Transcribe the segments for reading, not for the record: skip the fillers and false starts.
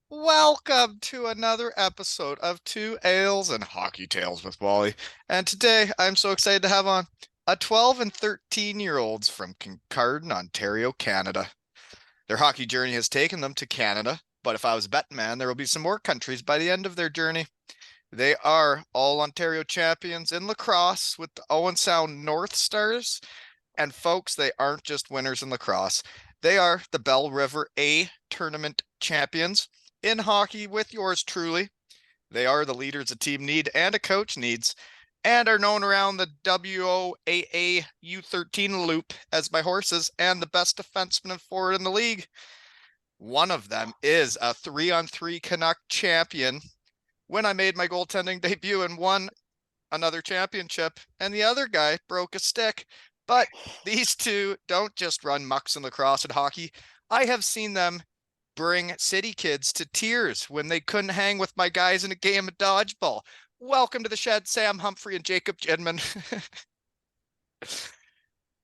Welcome to another episode of Two Ales and Hockey Tales with Wally. And today I'm so excited to have on a 12 and 13-year-olds from Kincardine, Ontario, Canada. Their hockey journey has taken them to Canada, but if I was a betting man, there will be some more countries by the end of their journey. They are all Ontario champions in lacrosse with the Owen Sound North Stars. And folks, they aren't just winners in lacrosse. They are the Belle River A tournament champions in hockey with yours truly. They are the leaders a team need and a coach needs, and are known around the WOAA U13 loop as my horses and the best defenseman and forward in the league. One of them is a 3-on-3 Canuck champion when I made my goaltending debut and won another championship, and the other guy broke a stick. But these two don't just run mucks in lacrosse and hockey. I have seen them bring city kids to tears when they couldn't hang with my guys in a game of dodgeball. Welcome to the shed, Sam Humphrey and Jacob Ginman.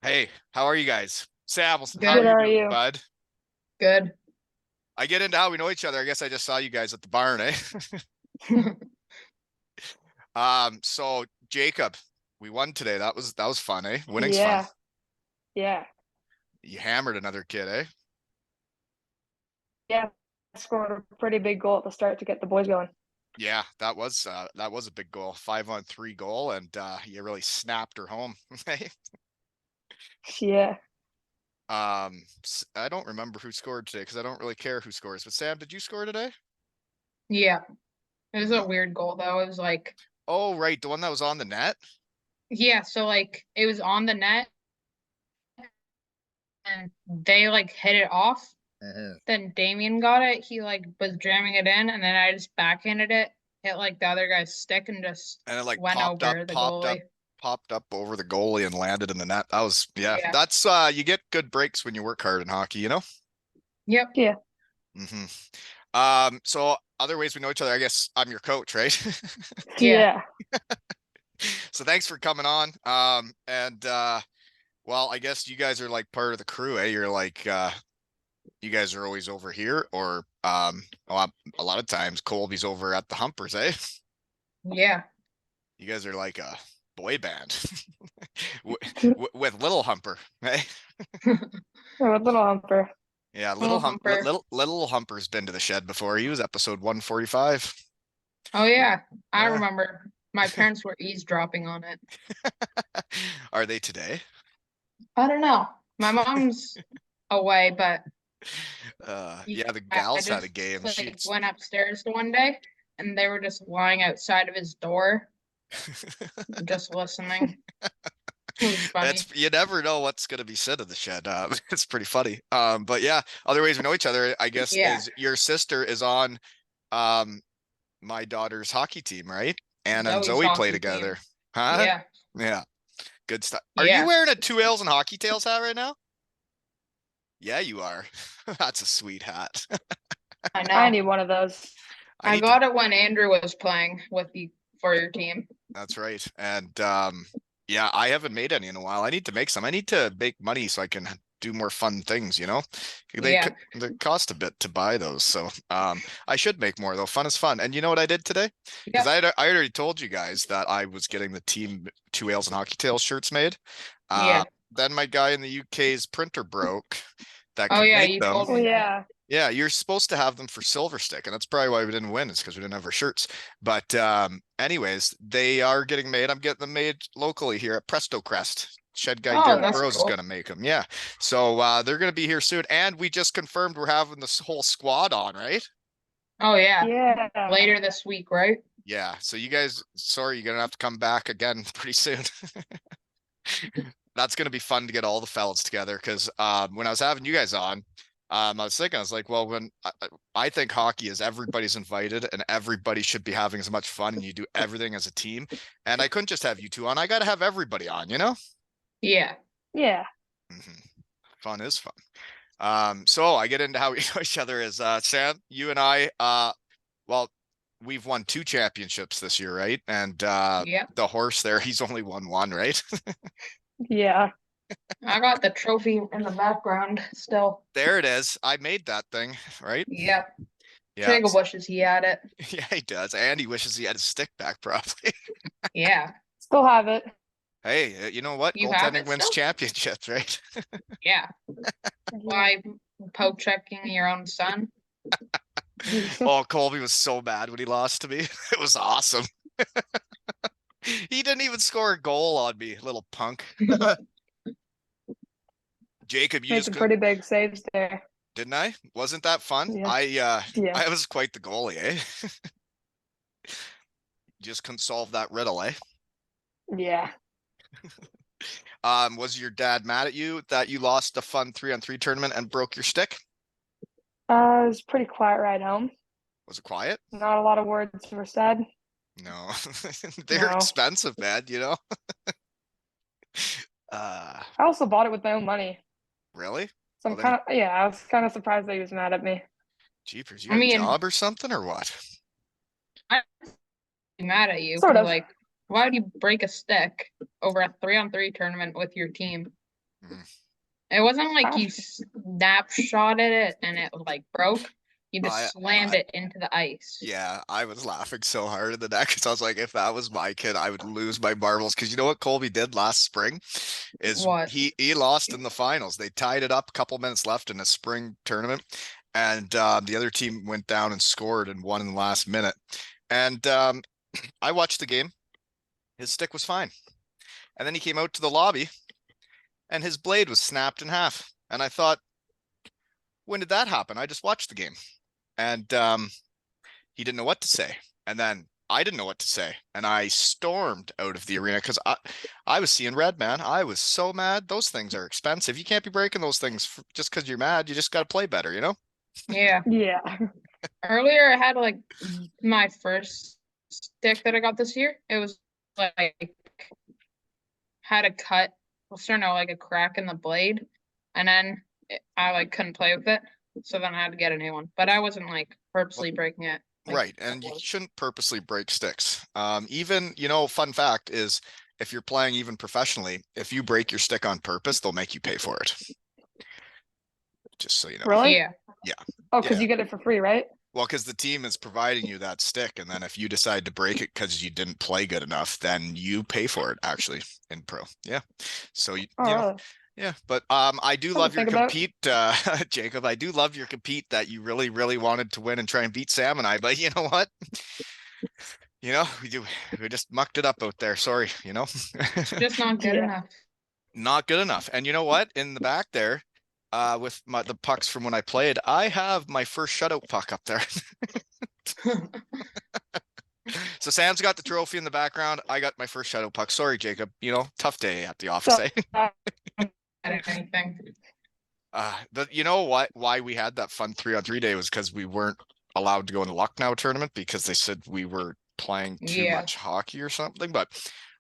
Hey, how are you guys? Sam, how are Good, you how are doing, you? bud? Good. I get into how we know each other. I guess I just saw you guys at the barn, eh? So Jacob, we won today. That was fun, eh? Winning's fun. Yeah, yeah, You hammered another kid, eh? yeah. Scored a pretty big goal at the start to get the boys going. Yeah, that was a big goal. 5-on-3 goal, and you really snapped her home. Yeah. I don't remember who scored today because I don't really care who scores. But Sam, did you score today? Yeah, it was a No. weird goal though. It was like, Oh, right, the one that was on the net. yeah, so like it was on the net and they like hit it off. Mhm. Then Damien got it. He like was jamming it in, and then I just backhanded it, hit like the other guy's stick, and just And it like went over the goalie. popped up over the goalie and landed in the net. That was yeah. Yeah. That's you get good breaks when you work hard in hockey, you know. Yep. Yeah. hmm So other ways we know each other. I guess I'm your coach, right? Yeah. Yeah. So thanks for coming on. And well, I guess you guys are like part of the crew, eh? You're like you guys are always over here, or a lot of times Colby's over at the Humpers, eh? Yeah. You guys are like a boy band with Little Humper, eh? Oh, a little humper. Yeah, Little Humper. little Humper's been to the shed before. He was episode 145. Oh yeah, I Yeah. remember. My parents were eavesdropping on it. Are they today? I don't know. My mom's away, but Yeah, the I gals had a just game. like went upstairs one day and they were just lying outside of his door, just listening. It was funny. That's you never know what's gonna be said in the shed. It's pretty funny. But yeah, other ways we know each other, I guess, Yeah. is your sister is on um my daughter's hockey team, right? Anna and Zoe's Zoe play hockey together. team. Huh? Yeah. Yeah, good stuff. Are you Yeah. wearing a Two Ales and Hockey Tails hat right now? Yeah, you are. That's a sweet hat. I I know. need one of those. I I need to. got it when Andrew was playing with you for your team. That's right. And yeah, I haven't made any in a while. I need to make some. I need to make money so I can do more fun things, you know? Yeah. They cost a bit to buy those. So I should make more though. Fun is fun. And you know what I did today? Because Yep. I already told you guys that I was getting the team Two Ales and Hockey Tails shirts made. Yeah. Then my guy in the UK's printer broke that Oh could yeah, make you them. told Oh me that. yeah. Yeah, you're supposed to have them for silver stick, and that's probably why we didn't win, is because we didn't have our shirts. But anyways, they are getting made. I'm getting them made locally here at Presto Crest. Shed guy Oh, Derek Nice. that's Burrows is cool. gonna make them. Yeah. So they're gonna be here soon. And we just confirmed we're having this whole squad on, right? Oh yeah. Yeah. Later this week, right? Yeah. So you guys, sorry, you're gonna have to come back again pretty soon. That's gonna be fun to get all the fellas together because when I was having you guys on, I was thinking, I was like, well, when I think hockey is everybody's invited and everybody should be having as much fun and you do everything as a team. And I couldn't just have you two on. I got to have everybody on, you know? Yeah. Yeah. hmm Fun is fun. So I get into how we know each other is Sam, you and I, well, we've won 2 championships this year, right? And Yep. the horse there, he's only won one, right? Yeah. I got the trophy in the background still. There it is. I made that thing, right? Yep. Yeah, Jacob wishes he had it. yeah, he does. And he wishes he had his stick back, probably. Yeah. Still have it. Hey, you know what? You have Goaltending it wins still? championships, right? Yeah. Why poke checking your own son? Oh, Colby was so mad when he lost to me. It was awesome. He didn't even score a goal on me, little punk. Jacob, you Made just some couldn't, pretty big saves there. didn't I? Wasn't that fun? Yeah. Yeah. I was quite the goalie, eh? Just couldn't solve that riddle, eh? Yeah. Was your dad mad at you that you lost a fun 3-on-3 tournament and broke your stick? It was a pretty quiet ride home. Was it quiet? Not a lot of words were said. No. They're No. expensive, man, you know? I also bought it with my own money. Really? So Well I'm then, kind of, yeah, I was kind of surprised that he was mad at me. jeepers, you I got a mean, job or something or what? I'm mad at you Sort because, of. like, why would you break a stick over a 3-on-3 tournament with your team? Mm. It wasn't like you I- snapshotted it and it like broke. You just I, slammed I, it into the ice. yeah, I was laughing so hard in the neck because I was like, if that was my kid, I would lose my marbles. Because you know what Colby did last spring is What? he lost in the finals. They tied it up, a couple minutes left in a spring tournament, and the other team went down and scored and won in the last minute. And I watched the game. His stick was fine, and then he came out to the lobby, and his blade was snapped in half. And I thought, when did that happen? I just watched the game, and he didn't know what to say. And then I didn't know what to say. And I stormed out of the arena because I was seeing red, man. I was so mad. Those things are expensive. You can't be breaking those things just because you're mad. You just got to play better, you know? Yeah. Yeah. Earlier, I had like my first stick that I got this year. It was like had a cut, well, sort of like a crack in the blade, and then I like couldn't play with it. So then I had to get a new one. But I wasn't like purposely breaking it. Like, Right. And you shouldn't purposely break sticks. Even, you know, fun fact is if you're playing even professionally, if you break your stick on purpose, they'll make you pay for it. Just so you know. Really? Yeah. Yeah. Oh, because Yeah. you get it for free, right? Well, because the team is providing you that stick, and then if you decide to break it because you didn't play good enough, then you pay for it actually in pro. Yeah. So Oh, you know, really? yeah. But I do Something love to your think about. compete, Jacob. I do love your compete that you really, really wanted to win and try and beat Sam and I. But you know what? You know, we just mucked it up out there. Sorry, you know. Just not good Yeah. enough. Not good enough. And you know what? In the back there, with the pucks from when I played, I have my first shutout puck up there. So Sam's got the trophy in the background. I got my first shutout puck. Sorry, Jacob. You know, tough day at the office, So, eh? Anything. But you know what? Why we had that fun 3-on-3 day was because we weren't allowed to go in the Lucknow tournament because they said we were playing too Yeah. much hockey or something. But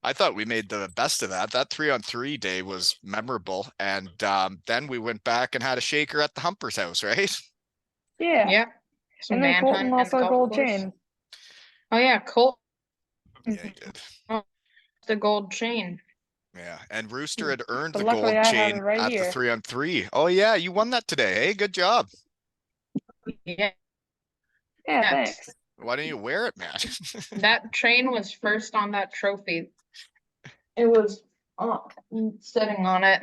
I thought we made the best of that. That 3-on-3 day was memorable. And then we went back and had a shaker at the Humpers house, right? yeah. Yeah. Some And then Colton manhunt in lost the our golf gold course. chain. Oh yeah, Colt Yeah, he did. the gold chain. Yeah. And Rooster had earned But the luckily gold I have it chain right at the here. 3-on-3. Oh yeah, you won that today. Hey, good job. Yeah. Yeah, thanks. Why don't you wear it, man? That train was first on that trophy. It was sitting on it.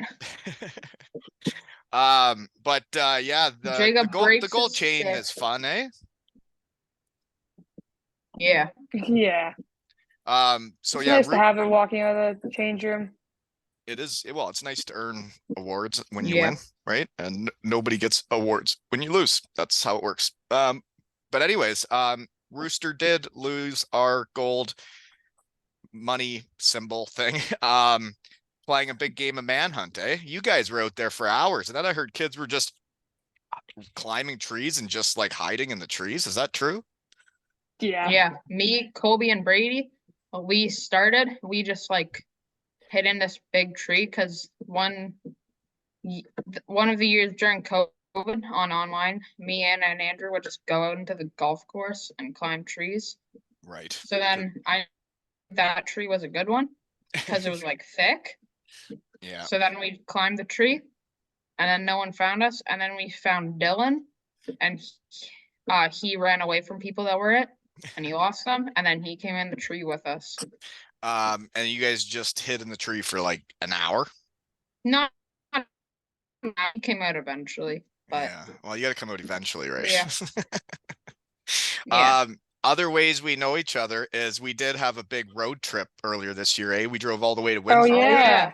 But yeah, the Jacob the breaks gold his chain stick. is fun, eh? Yeah. Yeah. So It's yeah, nice to have it walking out of the change room. it is well, it's nice to earn awards when you Yeah. win, right? And nobody gets awards when you lose. That's how it works. But anyways, Rooster did lose our gold money symbol thing. Playing a big game of manhunt, eh? You guys were out there for hours, and then I heard kids were just climbing trees and just like hiding in the trees. Is that true? Yeah. Yeah. Me, Colby, and Brady, we just like hid in this big tree because one of the years during COVID on online, me and Andrew would just go out into the golf course and climb trees. Right. So then that tree was a good one because it was like thick. Yeah. So then we climbed the tree and then no one found us. And then we found Dylan and he ran away from people that were it, and he lost them, and then he came in the tree with us. And you guys just hid in the tree for like an hour? Not, he came out eventually, but Yeah. Well, you got to come out eventually, right? yeah. Yeah. Other ways we know each other is we did have a big road trip earlier this year, eh? We drove all the way to Oh Windsor. yeah,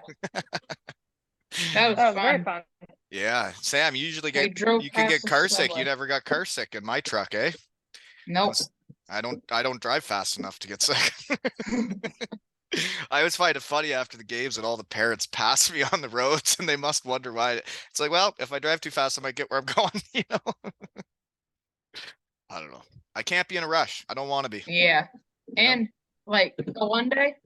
That was that was very fun. fun. Yeah. Sam, you usually We drove you can past get the car sick. You subway. never got car sick in my truck, eh? Nope. I don't drive fast enough to get sick. I always find it funny after the games that all the parents pass me on the roads and they must wonder why. It's like, well, if I drive too fast, I might get where I'm going, you know? I don't know. I can't be in a rush. I don't want to be. Yeah. You know? And like the one day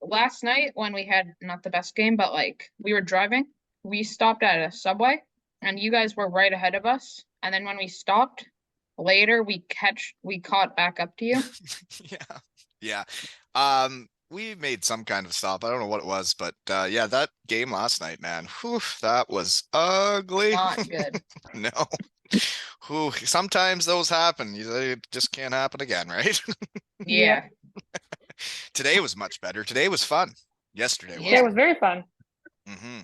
last night when we had not the best game, but like we were driving, we stopped at a Subway and you guys were right ahead of us. And then when we stopped later, we caught back up to you. Yeah. Yeah. We made some kind of stop. I don't know what it was, but yeah, that game last night, man. Whew, that was ugly. Not good. No. Whew, sometimes those happen. It just can't happen again, right? Yeah. Today was much better. Today was fun. Yesterday Yeah. It was very fun. Mm-hmm.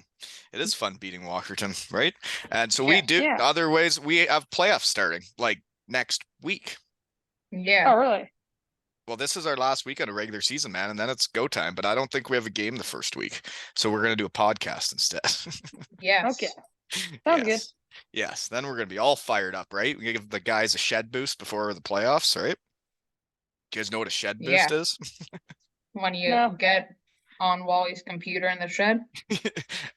It is fun beating Walkerton, right? And so we Yeah. do Yeah. other ways. We have playoffs starting like next week. Yeah. Oh really? Well, this is our last weekend of regular season, man, and then it's go time. But I don't think we have a game the first week, so we're gonna do a podcast instead. Yes. Okay. Sounds good. Yes, yes. Then we're gonna be all fired up, right? We give the guys a shed boost before the playoffs, right? You guys know what a shed boost Yeah. is? When you No. get on Wally's computer in the shed.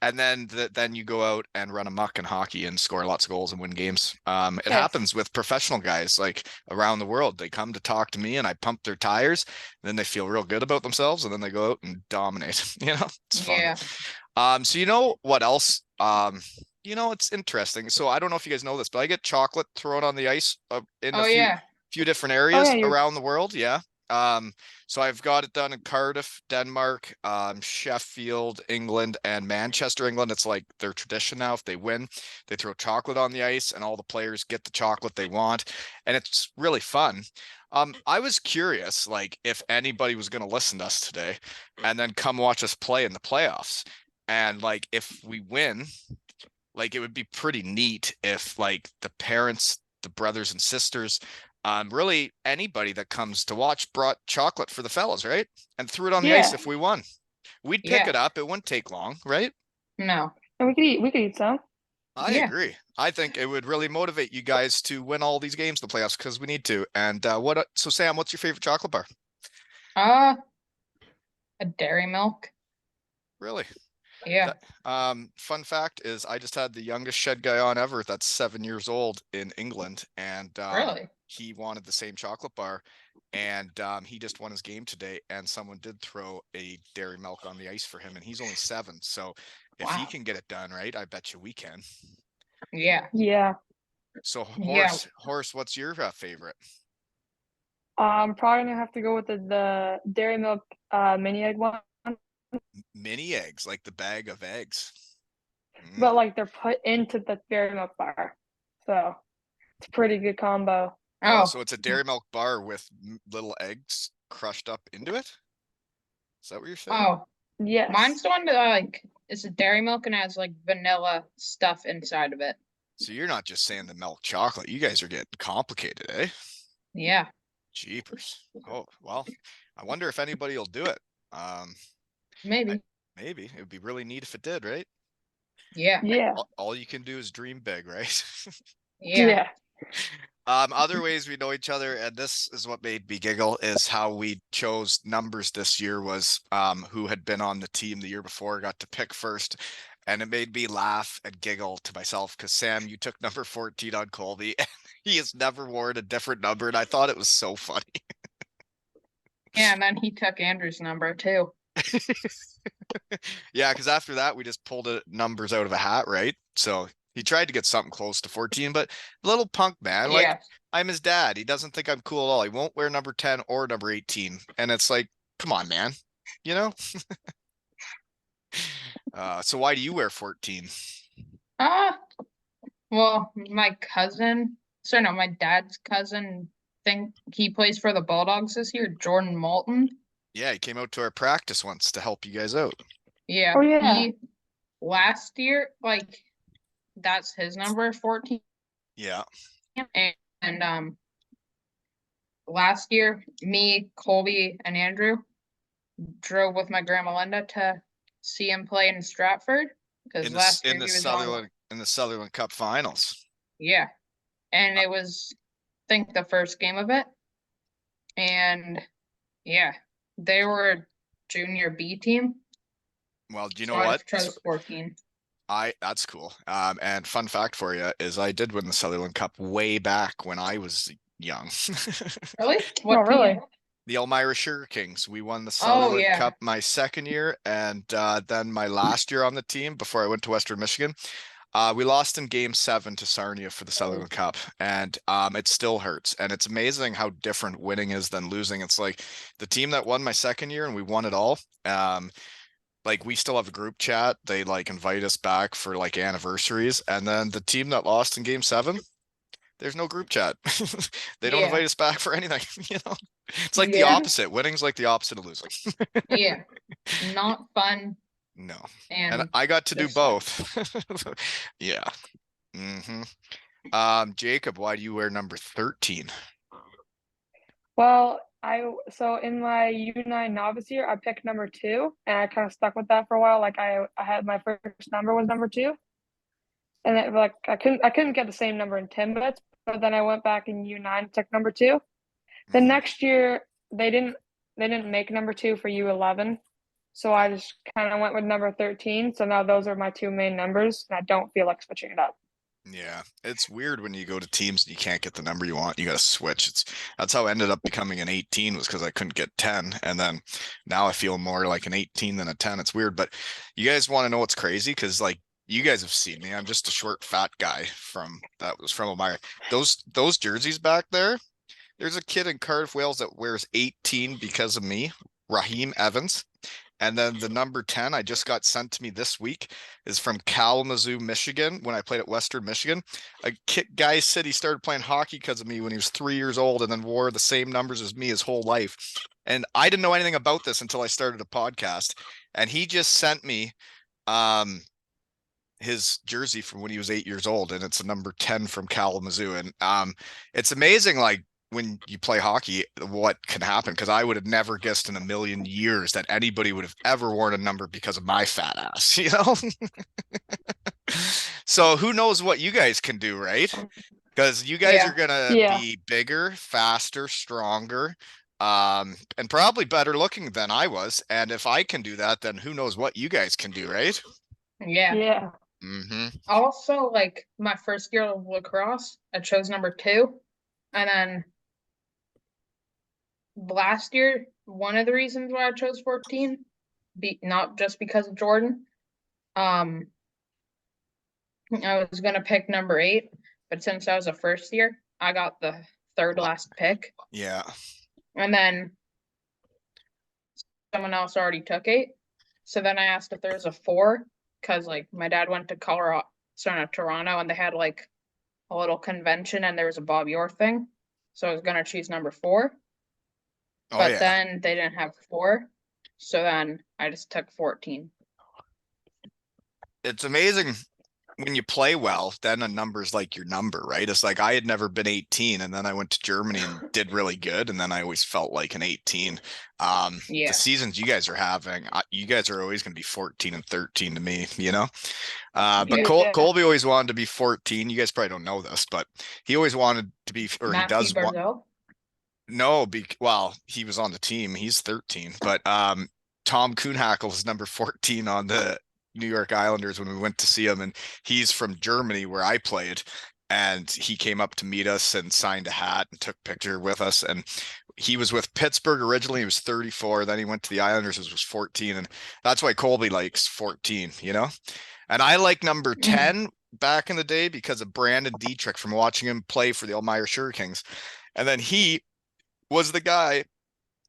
And then you go out and run amok in hockey and score lots of goals and win games. It Yes. happens with professional guys like around the world. They come to talk to me and I pump their tires, and then they feel real good about themselves, and then they go out and dominate. You know, it's fun. Yeah. So you know what else? It's interesting. So I don't know if you guys know this, but I get chocolate thrown on the ice in Oh a yeah. few different areas yeah, around the world. Yeah. So I've got it done in Cardiff, Denmark, Sheffield, England, and Manchester, England. It's like their tradition now. If they win, they throw chocolate on the ice, and all the players get the chocolate they want, and it's really fun. I was curious, like, if anybody was going to listen to us today, and then come watch us play in the playoffs, and like if we win, like it would be pretty neat if like the parents, the brothers and sisters, really anybody that comes to watch brought chocolate for the fellas, right? And threw it on the ice Yeah. if we won. We'd pick Yeah. it up. It wouldn't take long, right? No. And we could eat some. I Yeah. agree. I think it would really motivate you guys to win all these games in the playoffs because we need to. And so Sam, what's your favorite chocolate bar? A dairy milk. Really? Yeah. Fun fact is I just had the youngest shed guy on ever that's 7 years old in England, and Really? he wanted the same chocolate bar, and he just won his game today, and someone did throw a dairy milk on the ice for him, and he's only 7. So if he Wow. can get it done, right, I bet you we can. Yeah. Yeah. So Yeah. Horse, what's your favorite? Probably gonna have to go with the dairy milk mini egg one, Mini eggs, like the bag of eggs. but like they're put into the dairy milk bar, so it's a pretty good combo. Oh, Oh. so it's a dairy milk bar with little eggs crushed up into it? Is that what you're saying? Oh. Yes. Mine's the one that like it's a dairy milk and has like vanilla stuff inside of it. So you're not just saying the milk chocolate. You guys are getting complicated, eh? Yeah. Jeepers. Oh, well, I wonder if anybody will do it. Maybe. Maybe. It would be really neat if it did, right? Yeah. Yeah. All you can do is dream big, right? Yeah. Yeah. Other ways we know each other, and this is what made me giggle, is how we chose numbers this year was who had been on the team the year before got to pick first. And it made me laugh and giggle to myself because Sam, you took number 14 on Colby, and he has never worn a different number, and I thought it was so funny. Yeah, and then he took Andrew's number too. Yeah, because after that we just pulled numbers out of a hat, right? So he tried to get something close to 14, but little punk man, like Yeah. I'm his dad. He doesn't think I'm cool at all. He won't wear number 10 or number 18. And it's like, come on, man. You know? So why do you wear 14? Well, my cousin so no, my dad's cousin, think he plays for the Bulldogs this year, Jordan Moulton. Yeah, he came out to our practice once to help you guys out. Yeah, Oh yeah. he last year, like that's his number, 14. Yeah. And last year, me, Colby, and Andrew drove with my grandma Linda to see him play in Stratford because last year he was on. In the Sutherland Cup finals. Yeah, and it was, I think, the first game of it, and yeah, they were a junior B team. Well, do you So know I what? just chose 14. That's cool. And fun fact for you is I did win the Sutherland Cup way back when I was young. Really? Oh What really? team? The Elmira Sugar Kings. We won the Oh Sutherland yeah. Cup my second year, and then my last year on the team before I went to Western Michigan. We lost in game 7 to Sarnia for the Sutherland Cup, and it still hurts. And it's amazing how different winning is than losing. It's like the team that won my second year and we won it all. Like we still have a group chat. They like invite us back for like anniversaries. And then the team that lost in game 7, there's no group chat. They don't invite Yeah. us back for anything, you know? It's like the Yeah. opposite. Winning's like the opposite of losing. Yeah. Not fun No. And and I got to do just like both. Yeah. Jacob, why do you wear number 13? Well, so in my U9 novice year, I picked number 2, and I kind of stuck with that for a while. Like I had my first number was number 2, and it like I couldn't get the same number in Timbits, but then I went back in U9, took number 2. The Mhm. next year they didn't make number 2 for U11, so I just kind of went with number 13. So now those are my 2 main numbers, and I don't feel like switching it up. Yeah, it's weird when you go to teams and you can't get the number you want. You got to switch. That's how I ended up becoming an 18 was because I couldn't get 10, and then now I feel more like an 18 than a 10. It's weird, but you guys want to know what's crazy? Because like you guys have seen me, I'm just a short, fat guy that was from Elmira. Those jerseys back there. There's a kid in Cardiff, Wales that wears 18 because of me, Raheem Evans. And then the number 10 I just got sent to me this week is from Kalamazoo, Michigan, when I played at Western Michigan. A guy said he started playing hockey because of me when he was 3 years old and then wore the same numbers as me his whole life. And I didn't know anything about this until I started a podcast. And he just sent me his jersey from when he was 8 years old, and it's a number 10 from Kalamazoo. And it's amazing, like when you play hockey, what can happen. Because I would have never guessed in a million years that anybody would have ever worn a number because of my fat ass, you know? So who knows what you guys can do, right? Because you guys are gonna Yeah. be bigger, faster, stronger, and probably better looking than I was. And if I can do that, then who knows what you guys can do, right? yeah. Yeah. Also, like my first year of lacrosse, I chose number 2, and then last year, one of the reasons why I chose 14, not just because of Jordan. I was gonna pick number 8, but since I was a first year, I got the third last pick. Yeah. And then someone else already took 8. So then I asked if there was a 4, because like my dad went to Toronto, and they had like a little convention, and there was a Bob Orr thing. So I was gonna choose number 4. Oh But yeah. then they didn't have 4. So then I just took 14. It's amazing when you play well, then a number's like your number, right? It's like I had never been 18, and then I went to Germany and did really good, and then I always felt like an 18. The Yeah. seasons you guys are having, you guys are always going to be 14 and 13 to me, you know? But Yeah. Colby always wanted to be 14. You guys probably don't know this, but he always wanted to be, or he Matthew does want. Barzell? No, well, he was on the team. He's 13, but Tom Kuhnhackl is number 14 on the New York Islanders when we went to see him, and he's from Germany where I played, and he came up to meet us and signed a hat and took a picture with us. And he was with Pittsburgh originally. He was 34. Then he went to the Islanders, was 14, and that's why Colby likes 14, you know? And I like number 10 back in the day because of Brandon Dietrich from watching him play for the Elmira Sugar Kings. And then he was the guy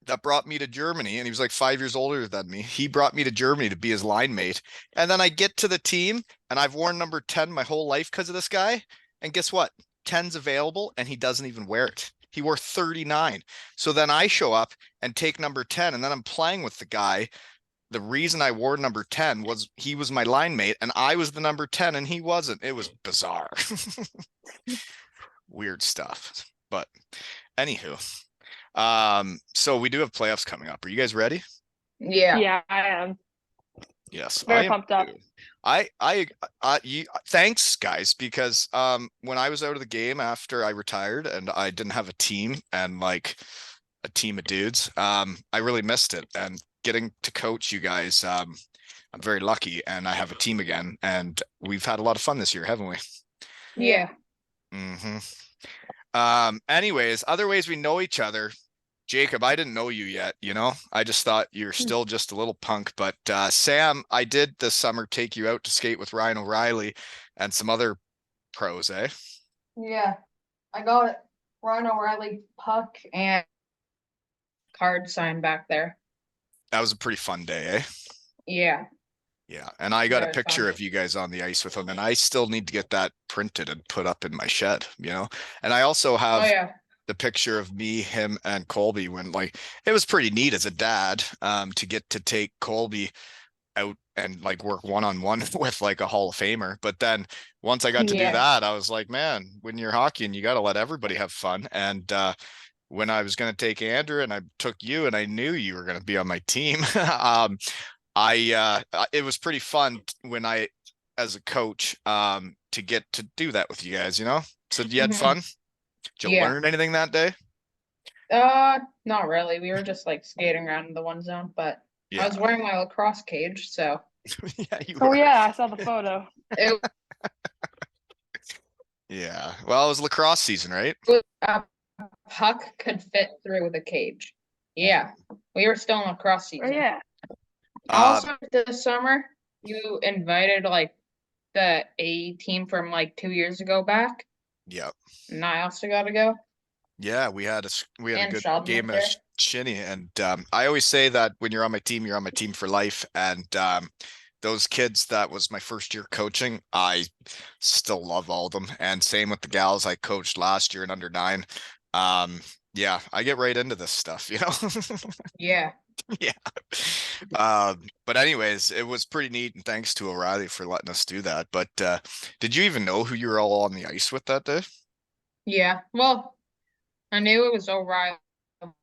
that brought me to Germany, and he was like 5 years older than me. He brought me to Germany to be his line mate. And then I get to the team, and I've worn number 10 my whole life because of this guy. And guess what? 10s available and he doesn't even wear it. He wore 39. So then I show up and take number 10, and then I'm playing with the guy. The reason I wore number 10 was he was my line mate and I was the number 10 and he wasn't. It was bizarre. Weird stuff. But anywho, so we do have playoffs coming up. Are you guys ready? Yeah. Yeah, I am. Yes, I Very am pumped up. too. Thanks guys, because when I was out of the game after I retired and I didn't have a team and like a team of dudes, I really missed it, and getting to coach you guys, I'm very lucky, and I have a team again, and we've had a lot of fun this year, haven't we? Yeah. Mm-hmm. Anyways, other ways we know each other. Jacob, I didn't know you yet, you know? I just thought you're still just a little punk. But Sam, I did this summer take you out to skate with Ryan O'Reilly and some other pros, eh? Yeah. I got Ryan O'Reilly puck and card signed back there. That was a pretty fun day, eh? Yeah. Yeah. And I got a Very picture fun. of you guys on the ice with him, and I still need to get that printed and put up in my shed, you know? And I also Oh have yeah. the picture of me, him, and Colby when, like, it was pretty neat as a dad to get to take Colby out and like work one-on-one with like a Hall of Famer. But then once I got to do Yeah. that, I was like, man, when you're hockey and you got to let everybody have fun. And when I was going to take Andrew and I took you and I knew you were going to be on my team, it was pretty fun when I, as a coach, to get to do that with you guys, you know? So you had Mhm. fun? Did you Yeah. learn anything that day? Not really. We were just like skating around in the one zone, but I Yeah. was wearing my lacrosse cage, so Yeah, you Oh were. yeah, I saw the photo. it Yeah. Well, it was lacrosse season, right? was a puck could fit through the cage. Yeah. We were still in lacrosse Oh season. yeah. Also this summer, you invited like the A team from like 2 years ago back, Yeah. and I also got to go. Yeah, we had a And good Sheldon game was of there. shinny, and I always say that when you're on my team, you're on my team for life. And those kids that was my first year coaching, I still love all of them. And same with the gals I coached last year in under 9. Yeah, I get right into this stuff, you know. Yeah. Yeah. But anyways, it was pretty neat, and thanks to O'Reilly for letting us do that. But did you even know who you were all on the ice with that day? Yeah. Well, I knew it was O'Reilly, and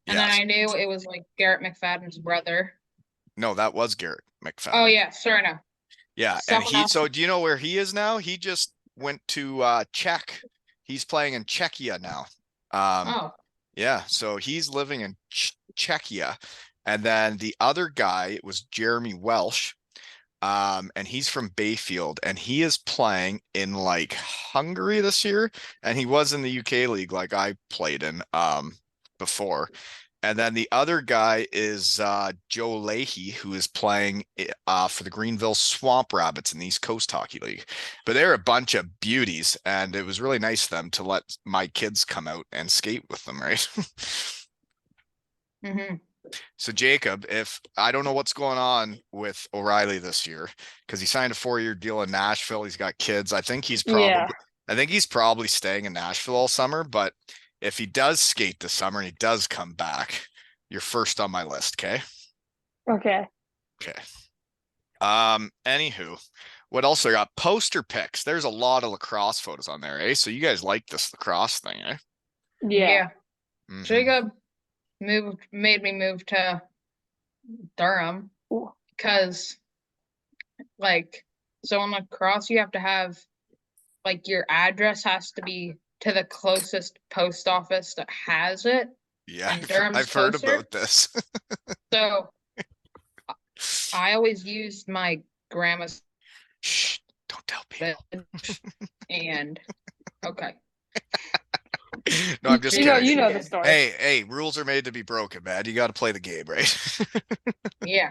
then Yes. I knew it was like Garrett McFadden's brother. No, that was Garrett Oh McFadden. yeah, sorry, no. Yeah, and Someone else. so do you know where he is now? He just went to Czech. He's playing in Czechia now. Oh, Yeah, so he's living in Czechia. And then the other guy was Jeremy Welsh. And he's from Bayfield, and he is playing in like Hungary this year, and he was in the UK league like I played in before. And then the other guy is Joe Leahy, who is playing for the Greenville Swamp Rabbits in the East Coast Hockey League. But they're a bunch of beauties, and it was really nice of them to let my kids come out and skate with them, right? mm-hmm. So Jacob, if I don't know what's going on with O'Reilly this year, because he signed a 4-year deal in Nashville. He's got kids. Yeah. I think he's probably staying in Nashville all summer. But if he does skate this summer and he does come back, you're first on my list, okay? Okay. Okay. Anywho, what else I got? Poster pics. There's a lot of lacrosse photos on there, eh? So you guys like this lacrosse thing, eh? Yeah. Mhm. Jacob made me move to Durham Ooh. because like so on lacrosse you have to have like your address has to be to the closest post office that has it. Yeah, And Durham's I've heard closer. about this. So I always used my grandma's Shh, don't tell people. and okay. No, I'm just You know, kidding. you know the story. Hey, rules are made to be broken, man. You got to play the game, right? Yeah.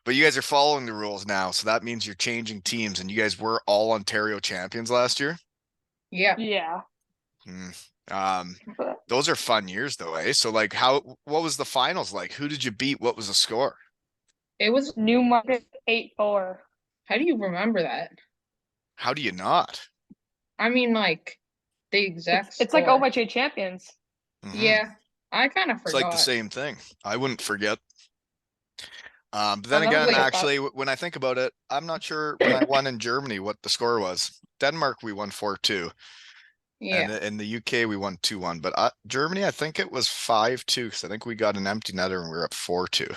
But you guys are following the rules now, so that means you're changing teams, and you guys were all Ontario champions last year. Yeah. Yeah. But Those are fun years, though, eh? So, like, what was the finals like? Who did you beat? What was the score? It was Newmarket 8-4. how do you remember that? How do you not? I mean, like the exact It's like score. OMHA champions. Yeah, I kind of It's like the forgot. same thing. I wouldn't forget. But Oh, then that was again, like actually, when I think about it, I'm not sure when I won in Germany what the score was. Denmark, we won 4-2, and yeah, in the UK we won 2-1. But Germany, I think it was 5-2 because I think we got an empty netter and we were up 4-2.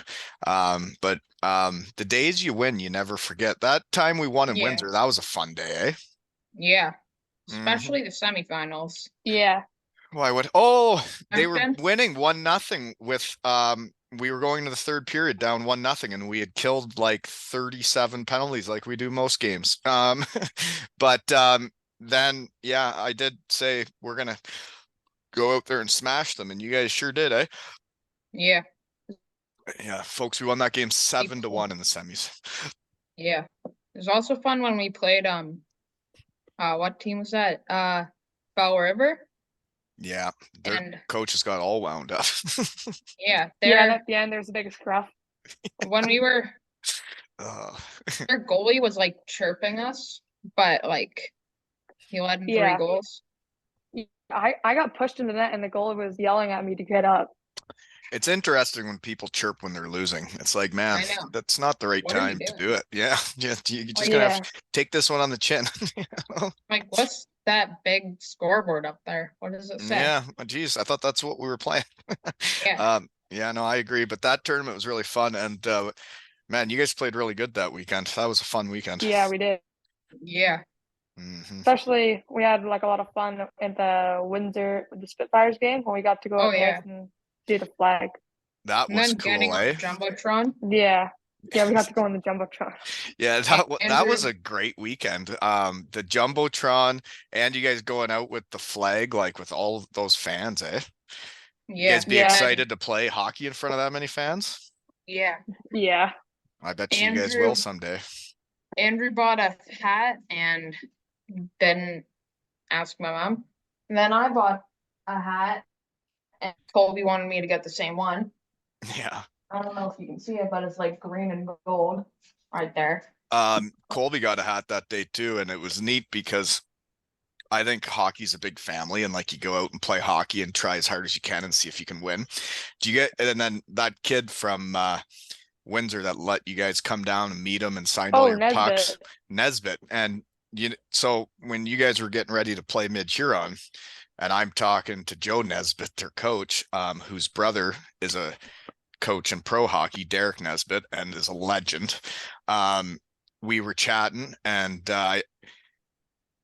But the days you win, you never forget. That time we won in yeah, Windsor, that was a fun day, eh? yeah. Hmm. Especially the semifinals. Yeah. Why would? Oh, they were Again? winning 1-0 with we were going to the third period down 1-0 and we had killed like 37 penalties like we do most games. But then yeah, I did say we're gonna go out there and smash them, and you guys sure did, eh? Yeah. Yeah, folks, we won that game We 7-1 in the semis. Yeah. It was also fun when we played what team was that? Belle River. Yeah, their And coach has got all wound up. yeah, Yeah, and at the end there's a big scruff. when we were Uh, their goalie was like chirping us, but like he led in three Yeah. goals. I got pushed in the net and the goalie was yelling at me to get up. It's interesting when people chirp when they're losing. It's like, man, I know. that's not the right What are you time to doing? do it. Yeah, you're just Like gonna have Yeah. to take this one on the chin. like what's that big scoreboard up there? What does it say? Yeah, geez, I thought that's what we were playing. Yeah. Yeah, no, I agree. But that tournament was really fun, and man, you guys played really good that weekend. That was a fun weekend. Yeah, we did. Yeah. Hmm. Especially we had like a lot of fun at the Windsor with the Spitfires game when we got to go Oh out there yeah. and do the flag. That And was then getting cool, on the eh? Jumbotron. Yeah. Yeah, we got to go on the Jumbotron. Yeah, that was Andrew. a great weekend. The Jumbotron and you guys going out with the flag, like with all of those fans, eh? You Yeah. guys be And Yeah. then excited to play hockey in front of that many fans? yeah. Yeah. I bet you guys will Andrew someday. Andrew bought a hat and didn't ask my mom. And then I bought a hat and Colby wanted me to get the same one. Yeah. I don't know if you can see it, but it's like green and gold right there. Colby got a hat that day too, and it was neat because I think hockey's a big family, and like you go out and play hockey and try as hard as you can and see if you can win. Do you get? And then that kid from Windsor that let you guys come down and meet him and signed all Oh, your pucks, Nesbitt. Nesbitt, and so when you guys were getting ready to play mid Huron, and I'm talking to Joe Nesbitt, their coach, whose brother is a coach in pro hockey, Derek Nesbitt, and is a legend. We were chatting, and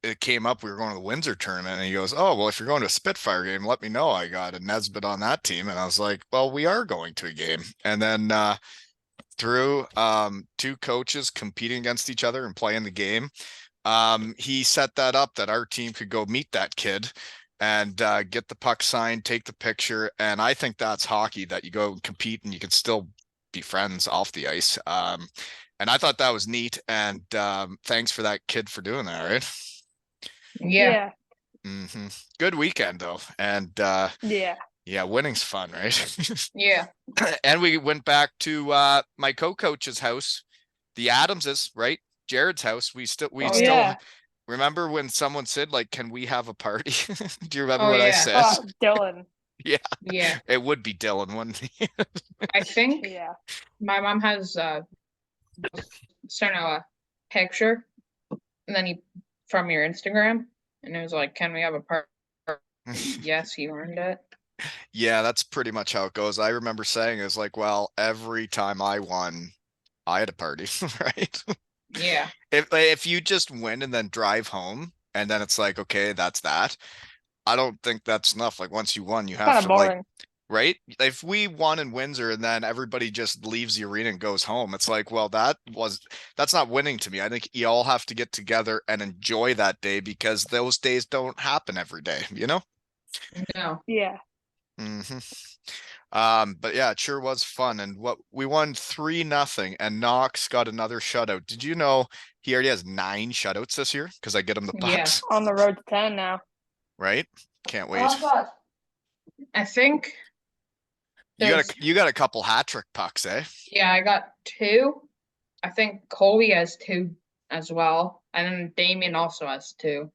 it came up. We were going to the Windsor tournament, and he goes, "Oh, well, if you're going to a Spitfire game, let me know. I got a Nesbitt on that team." And I was like, "Well, we are going to a game." And then through two coaches competing against each other and playing the game, he set that up that our team could go meet that kid and get the puck signed, take the picture. And I think that's hockey, that you go and compete and you can still be friends off the ice. And I thought that was neat. And thanks for that kid for doing that, right? Yeah. Yeah. Hmm. Good weekend though. And Yeah. yeah, winning's fun, right? Yeah. And we went back to my co-coach's house, the Adamses, right? Jared's house. We Oh still Yeah. remember when someone said, like, can we have a party? Do you remember Oh what I yeah. said? Dylan. Yeah, Yeah. it would be Dylan, wouldn't he? I think Yeah. my mom has sent a picture and then he from your Instagram and it was like, can we have a party? Yes, you earned it. Yeah, that's pretty much how it goes. I remember saying, it's like, well, every time I won, I had a party, right? Yeah. If you just win and then drive home and then it's like, okay, that's that. I don't think that's enough. Like once you won, you have Kind of to like, boring. right? If we won in Windsor and then everybody just leaves the arena and goes home, it's like, well, that's not winning to me. I think you all have to get together and enjoy that day because those days don't happen every day, you know? No. Yeah. Hmm. But yeah, it sure was fun. And what we won 3-0 and Knox got another shutout. Did you know he already has 9 shutouts this year? Because I get him the Yeah. pucks, On the road to 10 now. right? Can't Well, wait. I think there's You got a couple hat trick pucks, eh? yeah, I got two. I think Colby has two as well. And then Damien also has two.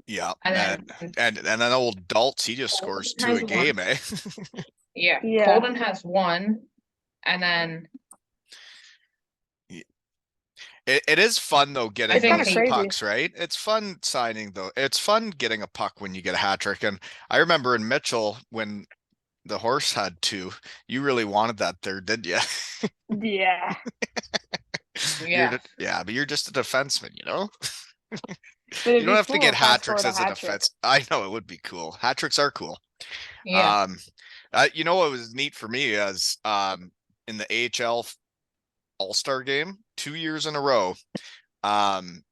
Yeah, And and then and then old Daltz, he just scores Colton two has a one. game, eh? Yeah, Yeah. Colton has one, and then It is fun though I getting think kinda those crazy. pucks, right? It's fun signing though. It's fun getting a puck when you get a hat trick. And I remember in Mitchell when the horse had two, you really wanted that third, didn't you? Yeah. yeah, Yeah, but you're just a defenseman, you know? But You it'd don't be have to cool get if I hat tricks scored a as a hat trick. defense. I know it would be cool. Hat tricks are cool. yeah, Um, you know what was neat for me as in the AHL All-Star game 2 years in a row. Um,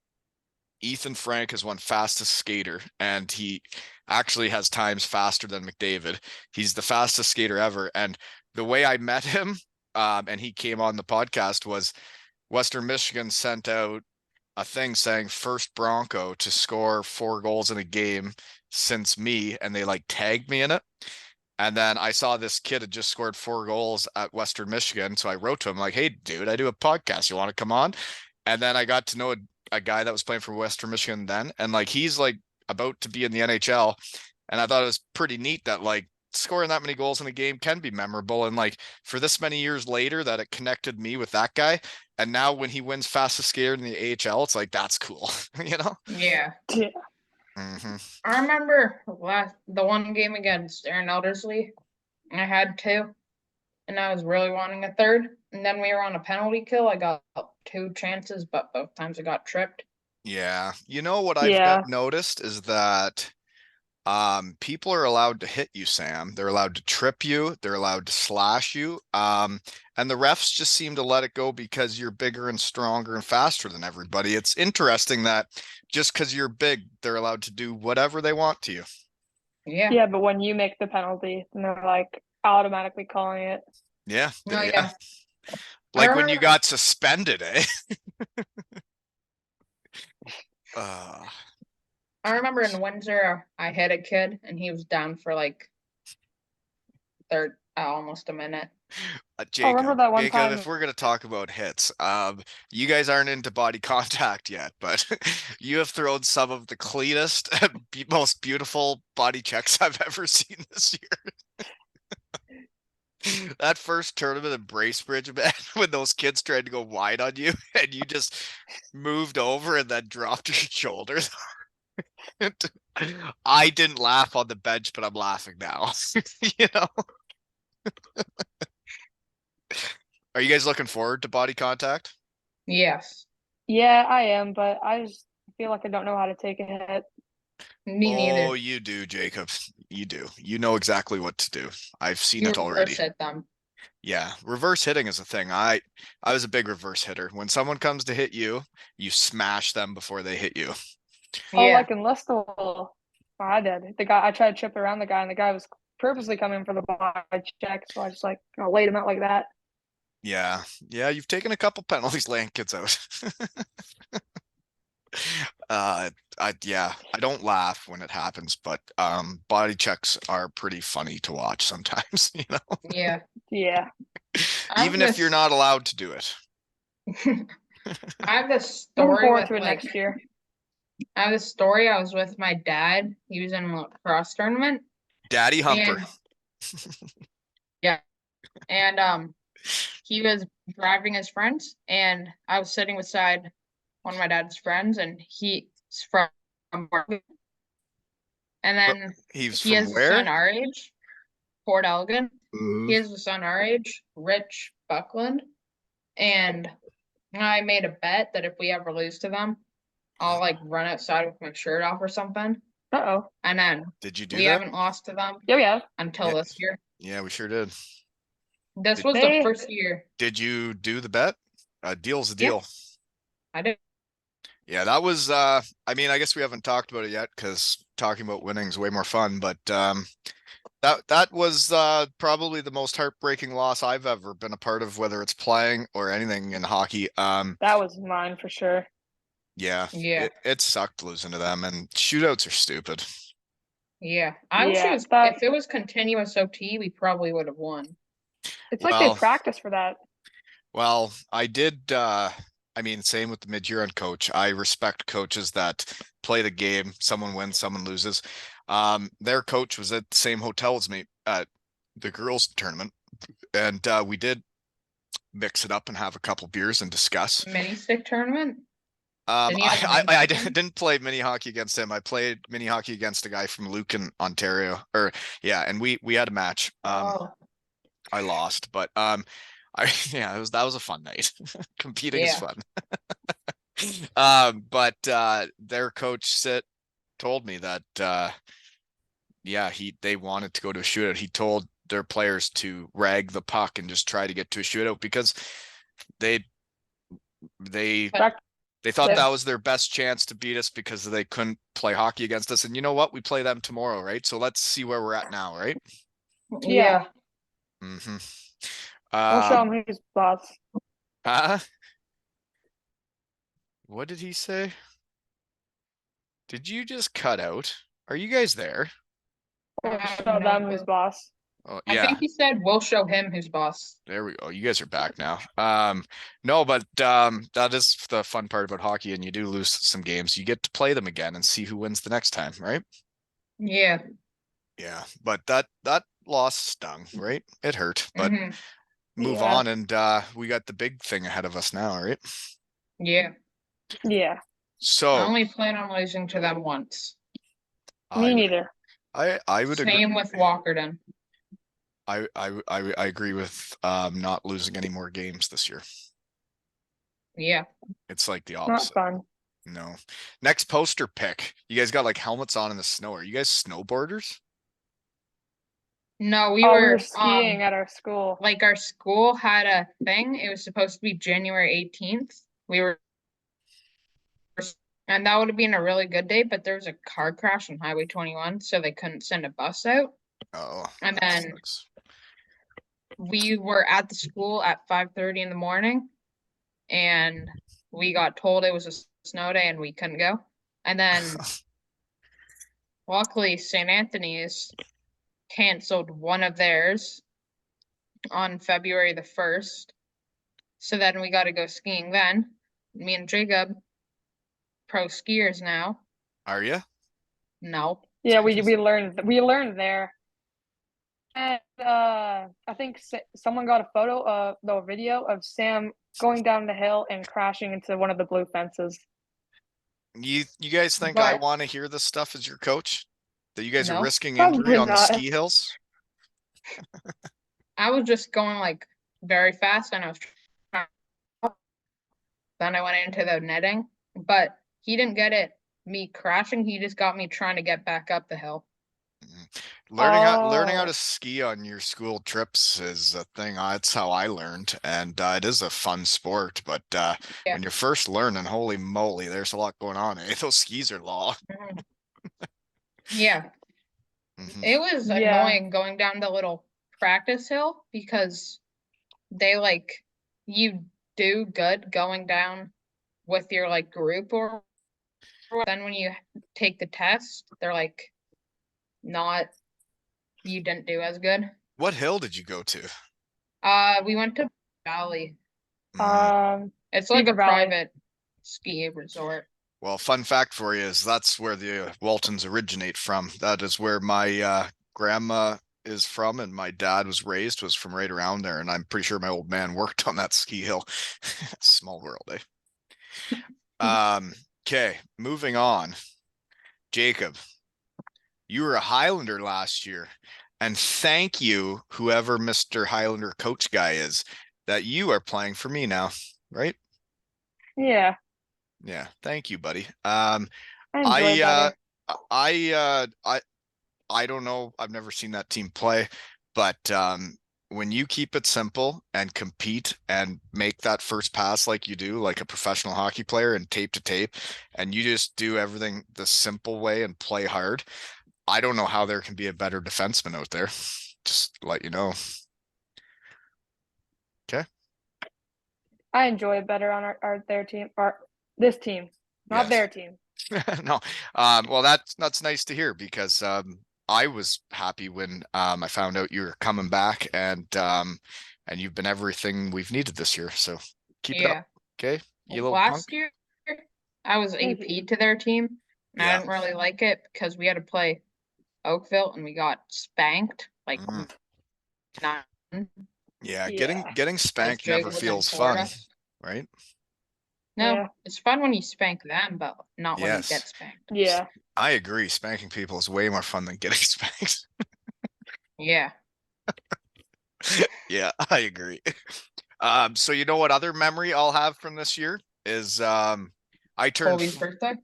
Ethan Frank has won fastest skater, and he actually has times faster than McDavid. He's the fastest skater ever. And the way I met him, and he came on the podcast was Western Michigan sent out a thing saying first Bronco to score 4 goals in a game since me, and they like tagged me in it. And then I saw this kid had just scored 4 goals at Western Michigan. So I wrote to him like, hey, dude, I do a podcast. You want to come on? And then I got to know a guy that was playing for Western Michigan then. And like, he's like about to be in the NHL. And I thought it was pretty neat that like scoring that many goals in a game can be memorable. And like for this many years later, that it connected me with that guy. And now when he wins fastest skater in the AHL, it's like, that's cool, you know? yeah. Yeah. Mm-hmm. I remember the one game against Aaron Eldersley. I had two, and I was really wanting a third. And then we were on a penalty kill. I got two chances, but both times I got tripped. Yeah. You know what I've Yeah. noticed is that people are allowed to hit you, Sam. They're allowed to trip you, they're allowed to slash you. And the refs just seem to let it go because you're bigger and stronger and faster than everybody. It's interesting that just because you're big, they're allowed to do whatever they want to you. Yeah. Yeah, but when you make the penalty, then they're like automatically calling it. Yeah, No, yeah. yeah. I Like when you remember got suspended, eh? Uh, I remember in Windsor I hit a kid and he was down for like almost a minute. I remember that one Jacob, time. if we're gonna talk about hits, you guys aren't into body contact yet, but you have thrown some of the cleanest and most beautiful body checks I've ever seen this year. That first tournament in Bracebridge, man, when those kids tried to go wide on you and you just moved over and then dropped your shoulders. I didn't laugh on the bench, but I'm laughing now. You know? Are you guys looking forward to body contact? Yes. Yeah, I am, but I just feel like I don't know how to take a hit. Me Oh, neither. you do, Jacob. You do. You know exactly what to do. I've seen You it already. reverse hit them. Yeah, reverse hitting is a thing. I was a big reverse hitter. When someone comes to hit you, you smash them before they hit you. Oh, Yeah. like in Listle, I did. The guy, I tried to chip around the guy, and the guy was purposely coming for the body check, so I just like laid him out like that. Yeah. Yeah, you've taken a couple penalties laying kids out. I don't laugh when it happens, but body checks are pretty funny to watch sometimes, you know. Yeah. Yeah. I have Even if you're this not allowed to do it. I have this Looking story forward with to it like next year. I have this story. I was with my dad. He was in a lacrosse tournament, Daddy Humper. and yeah, and he was driving his friends, and I was sitting beside one of my dad's friends, and he's from Oregon. And then He's he from has a son where? our age, Fort Elgin. Mhm. He has a son our age, Rich Buckland, and I made a bet that if we ever lose to them, I'll like run outside with my shirt off or something. Uh-oh. And then Did you do we that? haven't lost to them Yeah, yeah. until Yeah, this year. yeah, we sure did. This Did, was the They first year. did you do the bet? A deal's a Yeah, deal. I did. Yeah, that was I mean, I guess we haven't talked about it yet because talking about winning is way more fun, but that was probably the most heartbreaking loss I've ever been a part of, whether it's playing or anything in hockey. that was mine for sure. Yeah, Yeah, it sucked losing to them, and shootouts are stupid. yeah. I wish Yeah, that if it was continuous OT, we probably would have won. it's like they Well, practice for that. well, I did I mean, same with the mid-year coach. I respect coaches that play the game. Someone wins, someone loses. Their coach was at the same hotel as me at the girls' tournament, and we did mix it up and have a couple beers and discuss. Mini stick tournament? Didn't you have a I, mini I, I stick? didn't play mini hockey against him. I played mini hockey against a guy from Lucan, Ontario. Or yeah, and we had a match. Oh, I lost, but I yeah, that was a fun night. Competing is yeah. fun. But their coach told me that yeah, they wanted to go to a shootout. He told their players to rag the puck and just try to get to a shootout because they they But they thought Yeah. that was their best chance to beat us because they couldn't play hockey against us. And you know what? We play them tomorrow, right? So let's see where we're at now, right? yeah. Mm-hmm. We'll show him his boss. What did he say? Did you just cut out? Are you guys there? We'll I have show no them his clue. boss. Oh, I yeah. think he said we'll show him who's boss. There we go. You guys are back now. No, but that is the fun part about hockey, and you do lose some games. You get to play them again and see who wins the next time, right? Yeah. Yeah, but that loss stung, right? It hurt, but Hmm. move Yeah. on, and we got the big thing ahead of us now, right? Yeah. Yeah. I So only plan on losing to them once. I Me would neither. I would agree. Same with Walkerton. I agree with not losing any more games this year. Yeah. It's like the Not opposite. fun. No. Next poster pick. You guys got like helmets on in the snow. Are you guys snowboarders? No, We were skiing at our school. like our school had a thing. It was supposed to be January 18th. We were, and that would have been a really good day, but there was a car crash on Highway 21, so they couldn't send a bus out. Oh, And that then sucks. we were at the school at 5:30 in the morning, and we got told it was a snow day and we couldn't go. And then luckily St. Anthony's canceled one of theirs on February the 1st. So then we got to go skiing then. Me and Jacob, pro skiers now. Are you? No. Yeah, we learned there. And I think someone got a photo of the video of Sam going down the hill and crashing into one of the blue fences. You guys think I But want to hear this stuff as your coach? That you guys are no, risking injury Probably on the not. ski hills? I was just going like very fast and I was trying. Then I went into the netting, but he didn't get it. Me crashing, he just got me trying to get back up the hill. Learning how to Oh, ski on your school trips is a thing. That's how I learned, and it is a fun sport. But Yeah. when you're first learning, holy moly, there's a lot going on. Eh? Those skis are long. Mhm. Yeah. Mhm. It was Yeah. annoying going down the little practice hill because they like you do good going down with your like group or then when you take the test, they're like not you didn't do as good. What hill did you go to? We went to Valley. It's like Beaver a Valley. private ski resort. Well, fun fact for you is that's where the Waltons originate from. That is where my grandma is from, and my dad was from right around there. And I'm pretty sure my old man worked on that ski hill. Small world, eh? Okay, moving on. Jacob, you were a Highlander last year, and thank you, whoever Mr. Highlander coach guy is, that you are playing for me now, right? Yeah, Yeah, thank you, buddy. I enjoy better. I I don't know. I've never seen that team play, but when you keep it simple and compete and make that first pass like you do, like a professional hockey player and tape to tape, and you just do everything the simple way and play hard, I don't know how there can be a better defenseman out there. Just let you know. Okay. I enjoy it better on their team or this team, not Yes. their team. No. Well, that's nice to hear because I was happy when I found out you were coming back and you've been everything we've needed this year. So keep it Yeah. up. Okay. You little punk. Last year, I was AP to their team, and I Yeah. didn't really like it because we had to play Oakville and we got spanked like Mm. 9. Yeah, getting Yeah. getting Because spanked Jake never was in feels fun, Florida. right? No, Yeah. it's fun when you spank them, but not when you Yes. get spanked. Yeah. I agree. Spanking people is way more fun than getting spanked. Yeah. Yeah, I agree. So you know what other memory I'll have from this year is I turned Colby's birthday.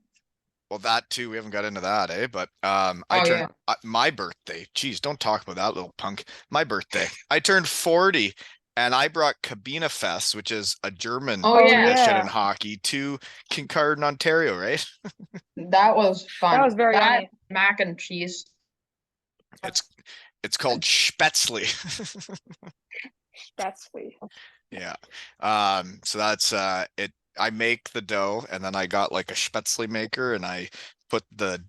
well that too. We haven't got into that, eh? But I Oh turned yeah. my birthday. Jeez, don't talk about that little punk. My birthday. I turned 40 and I brought Cabina Fest, which is a German Oh Oh yeah. tradition in yeah. hockey, to Kincardine, Ontario, right? That was That fun. was very That yummy. mac and cheese. It's it's called Spätzle. That's sweet. Yeah. So that's it. I make the dough and then I got like a spätzle maker and I put the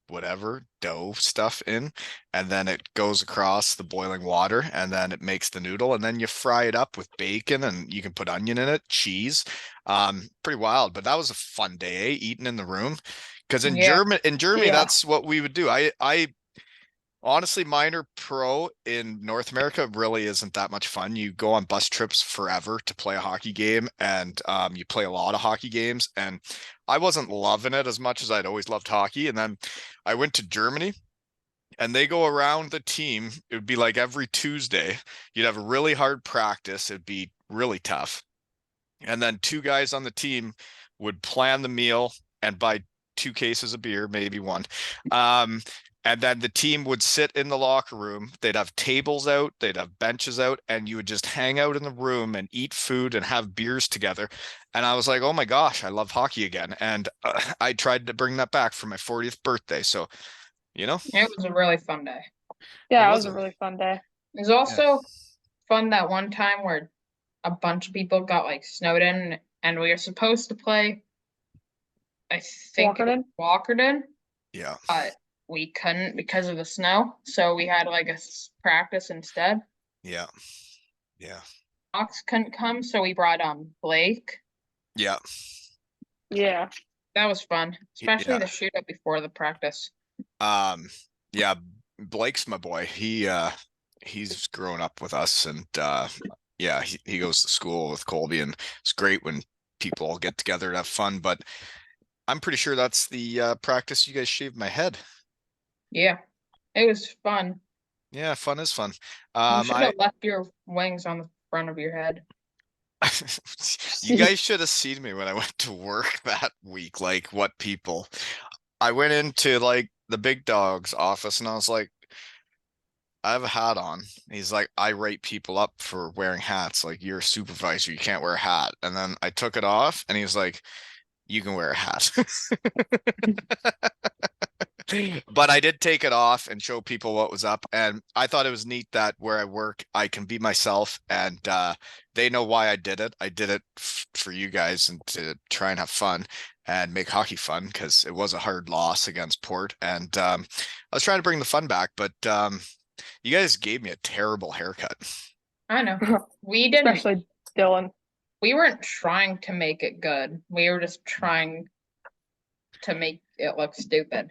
whatever dough stuff in and then it goes across the boiling water and then it makes the noodle and then you fry it up with bacon and you can put onion in it, cheese. Pretty wild, but that was a fun day, eating in the room. Because Yeah. In Germany, Yeah. that's what we would do. I honestly, minor pro in North America really isn't that much fun. You go on bus trips forever to play a hockey game, and you play a lot of hockey games. And I wasn't loving it as much as I'd always loved hockey. And then I went to Germany, and they go around the team. It would be like every Tuesday. You'd have a really hard practice. It'd be really tough. And then two guys on the team would plan the meal and buy two cases of beer, maybe one. Um, and then the team would sit in the locker room. They'd have tables out, they'd have benches out, and you would just hang out in the room and eat food and have beers together. And I was like, oh my gosh, I love hockey again. And I tried to bring that back for my 40th birthday. So, you know, It was a really fun day. it Yeah, it was was a a, really fun day. It was yeah. also fun that one time where a bunch of people got like snowed in and we were supposed to play, I think it was Walkerton? Walkerton, Yeah. but we couldn't because of the snow. So we had like a practice instead. Yeah. Yeah. Ox couldn't come, so we brought Blake. Yeah. Yeah. That was fun, especially Yeah. the shootout before the practice. Yeah, Blake's my boy. He's grown up with us and yeah, he goes to school with Colby and it's great when people all get together and have fun, but I'm pretty sure that's the practice you guys shaved my head. Yeah, it was fun. Yeah, fun is fun. You should I have left your wings on the front of your head. you guys should have seen me when I went to work that week, like what people. I went into like the big dog's office and I was like, I have a hat on. He's like, I rate people up for wearing hats. Like, you're a supervisor, you can't wear a hat. And then I took it off and he was like, you can wear a hat. But I did take it off and show people what was up. And I thought it was neat that where I work, I can be myself and they know why I did it. I did it for you guys and to try and have fun and make hockey fun because it was a hard loss against Port. And I was trying to bring the fun back, but you guys gave me a terrible haircut. I know. We didn't. Especially Dylan. We weren't trying to make it good. We were just trying to make it look stupid.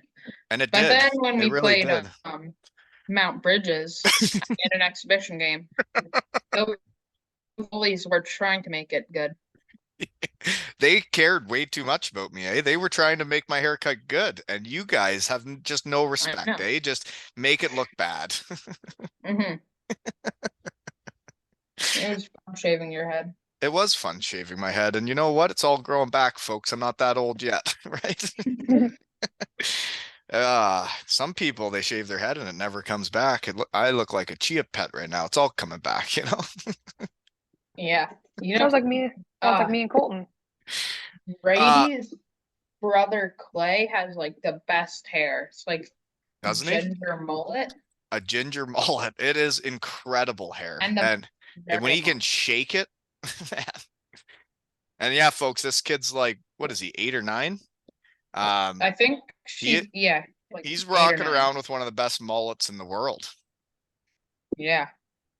And it But did. then when It we really played did. Mount Bridges in an exhibition game, the goalies were trying to make it good. They cared way too much about me, eh? They were trying to make my haircut good, and you guys have just no I respect, know. eh? Just make it look bad. Mm-hmm. It was fun shaving your head. It was fun shaving my head, and you know what? It's all growing back, folks. I'm not that old yet, right? Some people they shave their head and it never comes back. I look like a chia pet right now. It's all coming back, you know? Yeah. You know, Sounds like me. Sounds like me and Colton. Brady's brother Clay has like the best hair. It's like Doesn't he? ginger mullet. A ginger mullet. It is incredible hair. And And when he can shake it, man. And yeah, folks, this kid's like, what is he, 8 or 9? I think like He's 8 or rocking 9. around with one of the best mullets in the world. Yeah.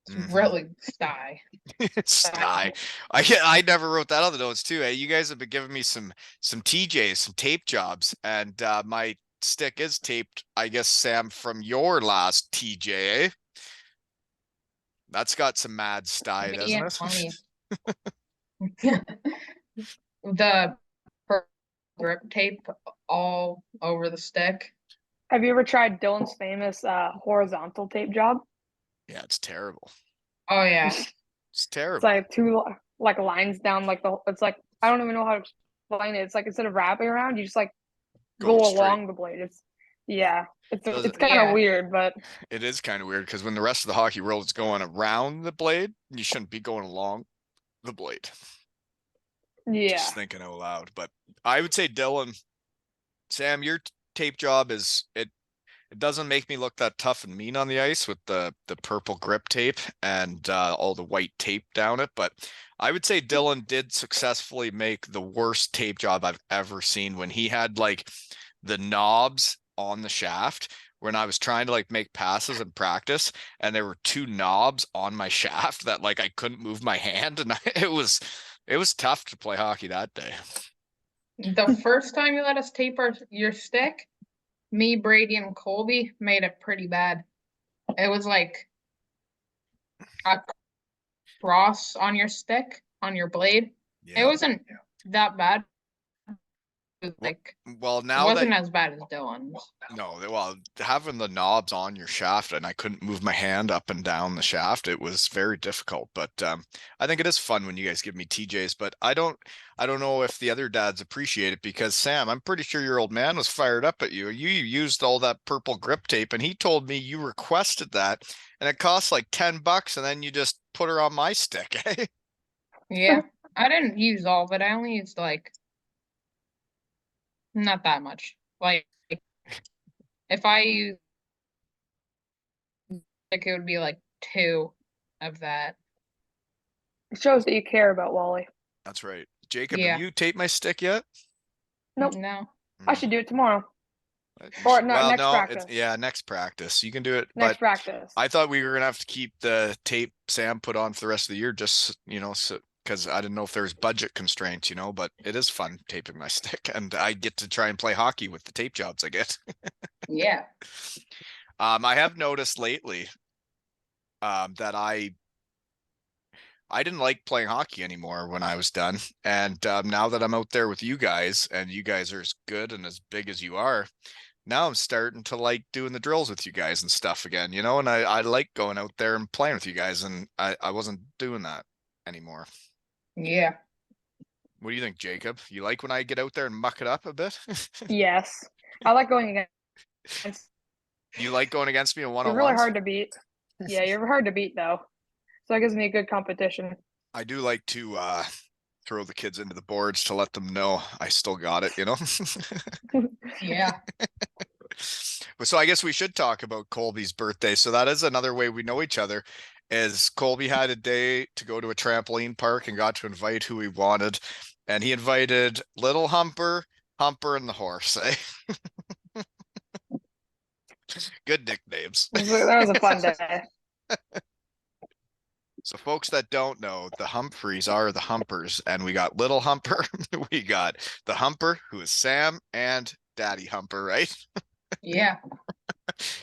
It's Mhm. really sty. Sty. I never wrote that on the notes too. Hey, you guys have been giving me some TJs, some tape jobs, and my stick is taped, I guess, Sam, from your last TJ. Eh? That's got some mad sty, doesn't Me it? plenty. The grip tape all over the stick. Have you ever tried Dylan's famous horizontal tape job? Yeah, it's terrible. Oh yeah. It's It's terrible. like two like lines down like the. It's like I don't even know how to explain it. It's like instead of wrapping around, you just like Go go straight. along the blade. It's Yeah. yeah. Does It's it? kind of Yeah. weird, but It is kind of weird because when the rest of the hockey world is going around the blade, you shouldn't be going along the blade. yeah. Just thinking out loud. But I would say Dylan, Sam, your tape job is it doesn't make me look that tough and mean on the ice with the purple grip tape and all the white tape down it. But I would say Dylan did successfully make the worst tape job I've ever seen when he had like the knobs on the shaft when I was trying to like make passes in practice and there were two knobs on my shaft that like I couldn't move my hand and it was tough to play hockey that day. The first time you let us tape your stick, me, Brady, and Colby made it pretty bad. It was like a cross on your stick, on your blade. It Yeah. wasn't that bad. Well, Like well, it now that wasn't as bad as Dylan's. no, well, having the knobs on your shaft and I couldn't move my hand up and down the shaft, it was very difficult. But I think it is fun when you guys give me TJs. But I don't know if the other dads appreciate it because Sam, I'm pretty sure your old man was fired up at you. You used all that purple grip tape, and he told me you requested that, and it cost like $10, and then you just put her on my stick. Eh? Yeah. I didn't use all of it. I only used like not that much. Like if I use like it would be like two of that. It shows that you care about Wally. That's right. Jacob, have Yeah. you taped my stick yet? Nope. No. I Mm. should do it tomorrow You or should, no well, next no, it's practice. yeah, next practice. You can do it, Next but practice. I thought we were gonna have to keep the tape Sam put on for the rest of the year, just so because I didn't know if there was budget constraints, but it is fun taping my stick, and I get to try and play hockey with the tape jobs I get. Yeah. I have noticed lately that I didn't like playing hockey anymore when I was done, and now that I'm out there with you guys, and you guys are as good and as big as you are, now I'm starting to like doing the drills with you guys and stuff again, and I like going out there and playing with you guys, and I wasn't doing that anymore. Yeah. What do you think, Jacob? You like when I get out there and muck it up a bit? Yes. I like going against. You like going against me in You're really one-on-ones? hard to beat. Yeah, you're hard to beat though. So that gives me a good competition. I do like to throw the kids into the boards to let them know I still got it. Yeah. So I guess we should talk about Colby's birthday. So that is another way we know each other. Is Colby had a day to go to a trampoline park and got to invite who he wanted, and he invited little Humper, Humper, and the horse. Eh? Good nicknames. That was a fun day. So folks that don't know, the Humphreys are the Humpers, and we got little Humper, we got the Humper, who is Sam, and Daddy Humper, right? Yeah.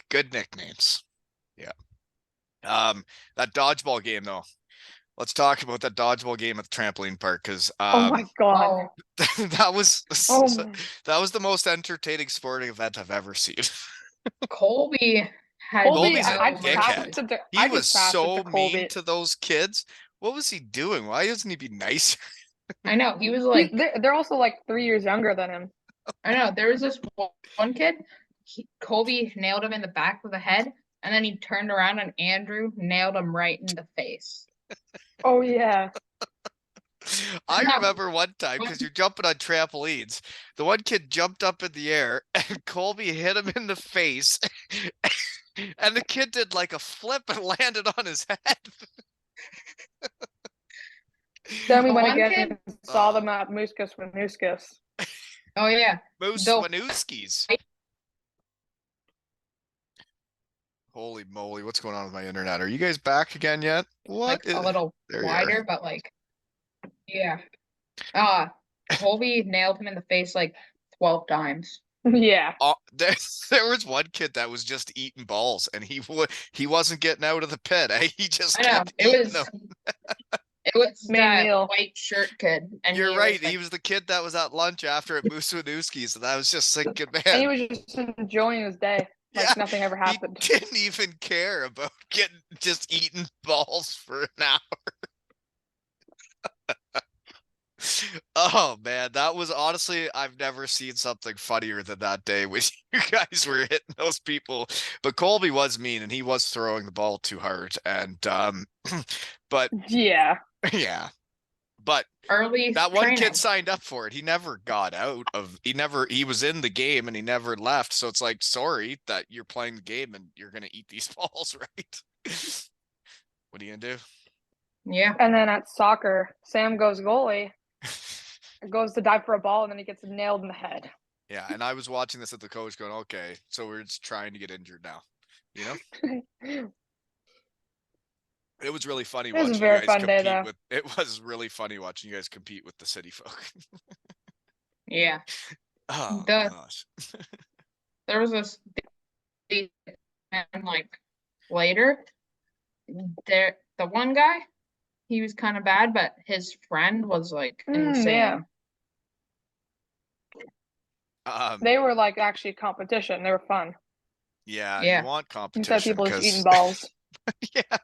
Good nicknames. Yeah. That dodgeball game though. Let's talk about that dodgeball game at the trampoline park because Oh my god. Oh, that was Oh my. that was the most entertaining sporting event I've ever seen. Colby had Colby, Colby's a I just passed dickhead. it to. He I was just passed it so to mean Colby. to those kids. What was he doing? Why doesn't he be nice? I know. He was He's, like, they're also like 3 years younger than him. I know. There was this one kid. Colby nailed him in the back of the head, and then he turned around and Andrew nailed him right in the face. Oh yeah. I No. remember one time because you're jumping on trampolines. The one kid jumped up in the air and Colby hit him in the face. And the kid did like a flip and landed on his head. Then we The went one again kid. and saw them at Muskus Winuskus. Oh yeah. Moose The Wanewskis. Holy moly, what's going on with my internet? Are you guys back again yet? What like is... a little There you are. wider, but like, yeah. Colby nailed him in the face like 12 times. Yeah. There was one kid that was just eating balls, and he wasn't getting out of the pit. Eh? He just I know kept eating them. it was Main that meal. white shirt kid, and You're he right. was He like, was the kid that was at lunch after at Moosewanooski's, and I was just thinking, And he man, was just enjoying his day. yeah, Like nothing ever he happened. didn't even care about getting just eating balls for an hour. Oh man, that was honestly, I've never seen something funnier than that day when you guys were hitting those people. But Colby was mean and he was throwing the ball too hard. And but Yeah. yeah. But early that one kid training. signed up for it. He never got out of he was in the game and he never left. So it's like, sorry that you're playing the game and you're gonna eat these balls, right? What are you gonna do? Yeah. And then at soccer, Sam goes goalie, goes to dive for a ball, and then he gets nailed in the head. Yeah, and I was watching this at the coach going, okay, so we're just trying to get injured now. You know? It was really funny It was a watching you very guys fun day, compete though. with it was really funny watching you guys compete with the city folk. Yeah. Oh The gosh. there was this and like later the one guy, he was kind of bad, but his friend was like insane. Yeah. Um They were like actually competition. They were fun yeah, you Yeah. want instead of competition people just eating because balls. yeah.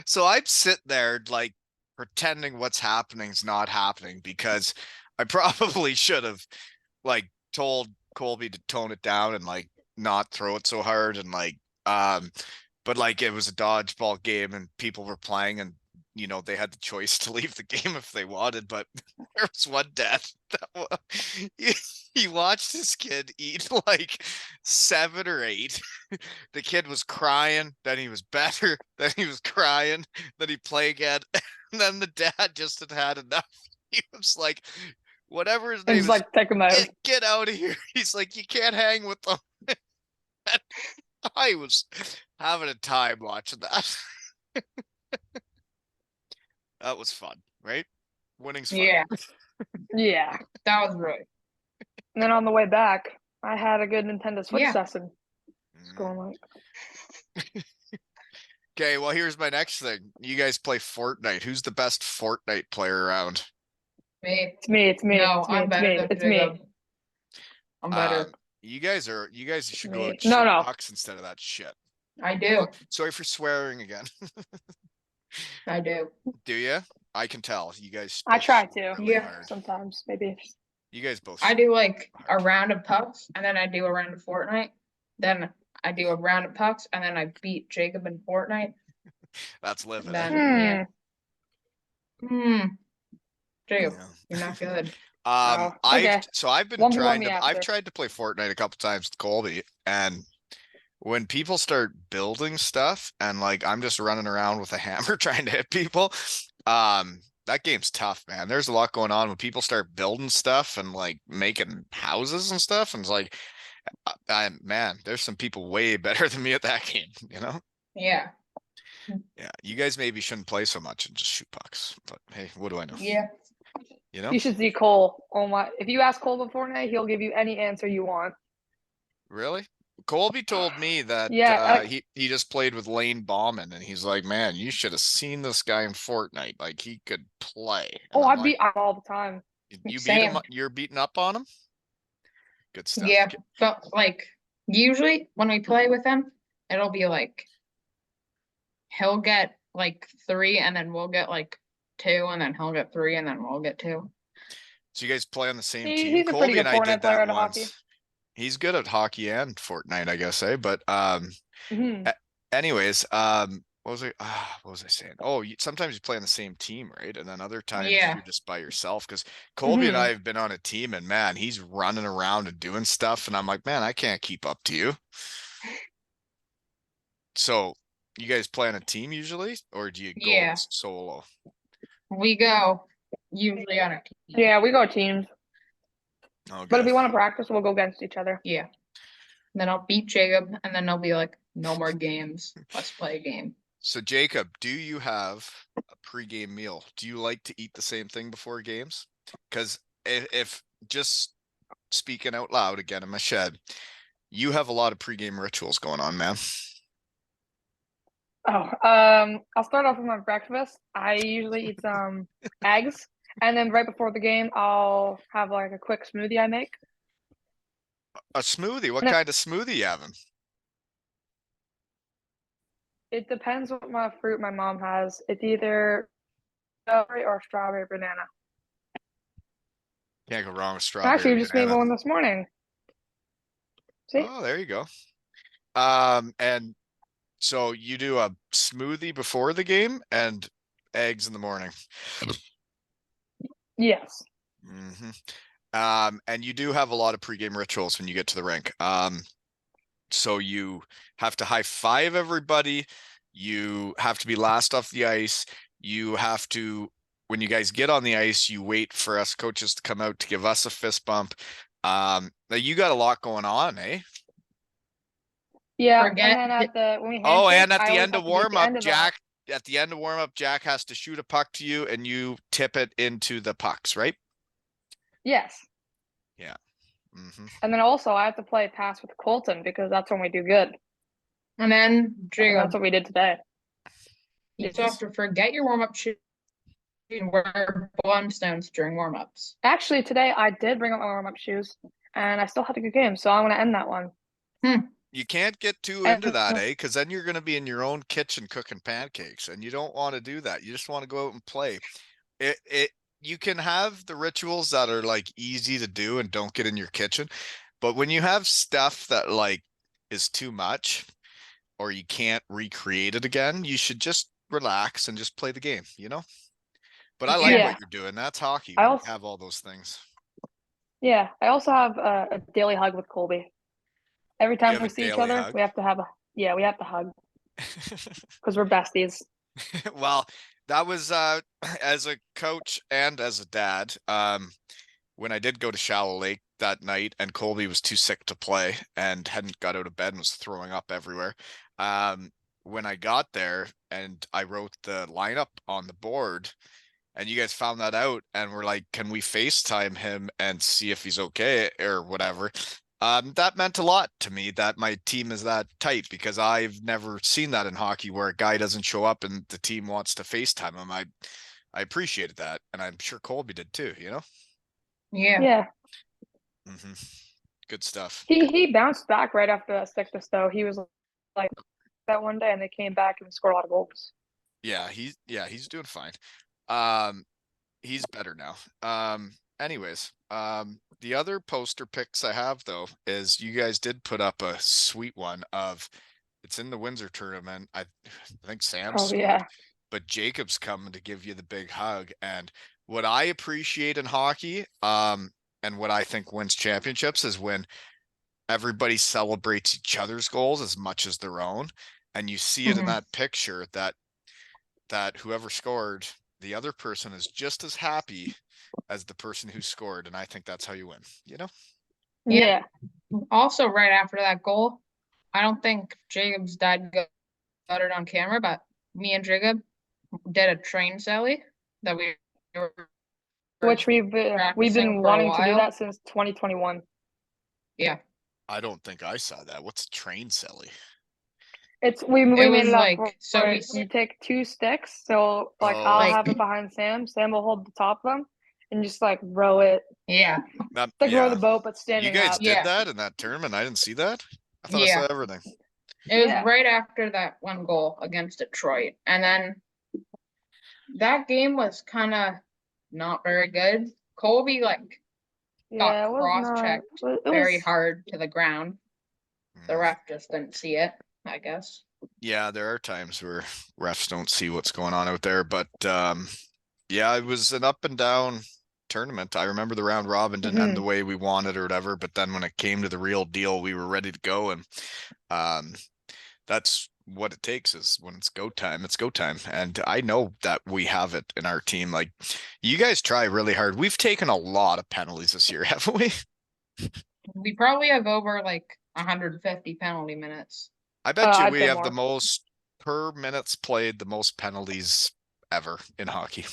So I'd sit there like pretending what's happening is not happening because I probably should have like told Colby to tone it down and like not throw it so hard and like but like it was a dodgeball game and people were playing and they had the choice to leave the game if they wanted, but there was one dad that he watched his kid eat like 7 or 8. The kid was crying, then he was better, then he was crying, then he played again, and then the dad just had enough. He was like, whatever his And name just is, like take them out. get out of here. He's like, you can't hang with them. I was having a time watching that. That was fun, right? Winning's fun. Yeah. Yeah. That was really. And then on the way back, I had a good Nintendo Switch Yeah. session. Just going like, Okay, well, here's my next thing. You guys play Fortnite. Who's the best Fortnite player around? Me. it's me, it's me, No, it's me, I'm it's better me, than it's Jacob. me. I'm better. You guys should go Me. out and No, shoot no. pucks instead of that shit. I do. Sorry for swearing again. I do. Do you? I can tell. You guys I both try shoot to. really Yeah. hard. Sometimes, maybe. You guys both I shoot do like a hard. round of pucks, and then I do a round of Fortnite. Then I do a round of pucks, and then I beat Jacob in Fortnite. That's living. Then Eh? yeah. Jacob, Yeah. you're not good. Oh, okay. I've been 1v1 me I've after. tried to play Fortnite a couple times with Colby, and when people start building stuff and like I'm just running around with a hammer trying to hit people, that game's tough, man. There's a lot going on when people start building stuff and like making houses and stuff, and it's like, man, there's some people way better than me at that game, Yeah. Yeah, you guys maybe shouldn't play so much and just shoot pucks, but hey, what do I know? Yeah. You should see Cole. Oh my! If you ask Cole about Fortnite, he'll give you any answer you want. Really? Colby told me that Yeah, he just played with Lane Bauman, and he's like, man, you should have seen this guy in Fortnite. Like he could play. And I I'm beat him all the time. you beat Same. him. You're beating up on him. Good stuff. Yeah, but like usually when we play with him, it'll be like he'll get like 3, and then we'll get like 2, and then he'll get 3, and then we'll get 2. So you guys play on the same team. He's a pretty Colby good and I Fortnite did player that at hockey. once. He's good at hockey and Fortnite, I guess, but Mhm. anyways, what was I saying? Oh, sometimes you play on the same team, right? And then other times Yeah. you're just by yourself. Because Colby and Mhm. I have been on a team, and man, he's running around and doing stuff, and I'm like, man, I can't keep up to you. So, you guys play on a team usually, or do you go Yeah. solo? We go usually on a team. Yeah, we go teams. Okay. But if we want to practice, we'll go against each other. Yeah. Then I'll beat Jacob, and then he'll be like, No more games. Let's play a game. So Jacob, do you have a pregame meal? Do you like to eat the same thing before games? Because if just speaking out loud again in my shed, you have a lot of pregame rituals going on, man. Oh, I'll start off with my breakfast. I usually eat some eggs, and then right before the game, I'll have like a quick smoothie I make. A smoothie? What And kind of smoothie you having? it depends what my fruit my mom has. It's either strawberry or strawberry banana. Can't go wrong with Actually, strawberry we just made banana. one this morning. See? Oh, there you go. And so you do a smoothie before the game and eggs in the morning. Yes. hmm and you do have a lot of pregame rituals when you get to the rink. So you have to high five everybody. You have to be last off the ice. You have to, when you guys get on the ice, you wait for us coaches to come out to give us a fist bump. Now you got a lot going on, eh? Yeah, Forget and then when we Oh, handshake, and at I the always end have of to be at warm the up, end of that. Jack, at the end of warm up, Jack has to shoot a puck to you and you tip it into the pucks, right? Yes. Yeah. hmm And then also I have to play pass with Colton because that's when we do good. And then And that's Jacob, what we did today. you also have to forget your warm-up shoes and wear stones during warm-ups. Actually, today I did bring up my warm-up shoes, and I still had a good game, so I'm gonna end that one. You can't get too into And that, eh? Because then you're going to be in your own kitchen cooking pancakes, and you don't want to do that. You just want to go out and play. You can have the rituals that are like easy to do and don't get in your kitchen, but when you have stuff that like is too much or you can't recreate it again, you should just relax and just play the game, you know? But I like Yeah. yeah, what you're doing. That's hockey I when you also have all those things. yeah, I also have a daily hug with Colby. Every You time have we a see each daily other, hug. we have to hug because we're besties. Well, that was as a coach and as a dad, when I did go to Shallow Lake that night and Colby was too sick to play and hadn't got out of bed and was throwing up everywhere. When I got there and I wrote the lineup on the board and you guys found that out and were like, can we FaceTime him and see if he's okay or whatever? That meant a lot to me that my team is that tight because I've never seen that in hockey where a guy doesn't show up and the team wants to FaceTime him. I appreciated that, and I'm sure Colby did too, you know? Yeah. Yeah, hmm Good stuff. he bounced back right after that sickness though. He was like that one day, and they came back and scored a lot of goals. He's doing fine. Um, he's better now. Anyways, the other poster pics I have though is you guys did put up a sweet one of it's in the Windsor tournament. I think Sam Oh scored, yeah, but Jacob's coming to give you the big hug. And what I appreciate in hockey, and what I think wins championships is when everybody celebrates each other's goals as much as their own. And you see it in Mhm. that picture that whoever scored, the other person is just as happy as the person who scored. And I think that's how you win, you know? Yeah. yeah. Also, right after that goal, I don't think Jacob's dad got it on camera, but me and Jacob did a train celly that we were Which we've practicing been for a wanting to do while. that since 2021. Yeah. I don't think I saw that. What's a train celly? It's we It made was it up like, so where we, you take two sticks. So like I'll Oh, like, have it behind Sam. Sam will hold the top of them and just like row it. yeah, that, It's like row the yeah. boat but You standing guys up. did yeah, that in that tournament. I didn't see that. I thought I saw yeah. everything. It was Yeah. right after that one goal against Detroit. And then that game was kind of not very good. Colby, like, got Yeah, it was not. cross-checked It very was. hard to the ground. The Mm. ref just didn't see it, I guess. Yeah, there are times where refs don't see what's going on out there, but yeah, it was an up and down tournament. I remember the round robin didn't end the Mhm. way we wanted or whatever, but then when it came to the real deal, we were ready to go, and um, that's what it takes is when it's go time, it's go time. And I know that we have it in our team. Like you guys try really hard. We've taken a lot of penalties this year, haven't we? We probably have over like 150 penalty minutes. I bet you I'd we say have the more. most per minutes played, the most penalties ever in hockey.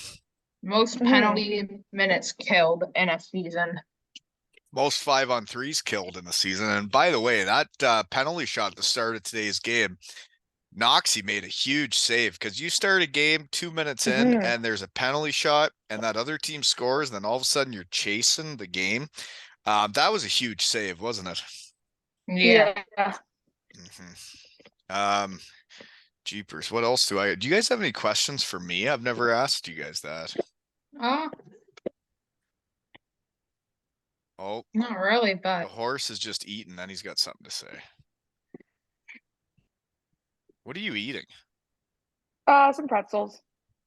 Most Hmm. penalty minutes killed in a season. Most 5-on-3s killed in the season. And by the way, that penalty shot at the start of today's game, Noxie made a huge save because you start a game 2 minutes in Hmm. and there's a penalty shot and that other team scores, and then all of a sudden you're chasing the game. That was a huge save, wasn't it? Yeah. Yeah. Um, Jeepers, what else do you guys have any questions for me? I've never asked you guys that. Oh, Oh, not really, the but horse is just eating, then he's got something to say. What are you eating? Some pretzels.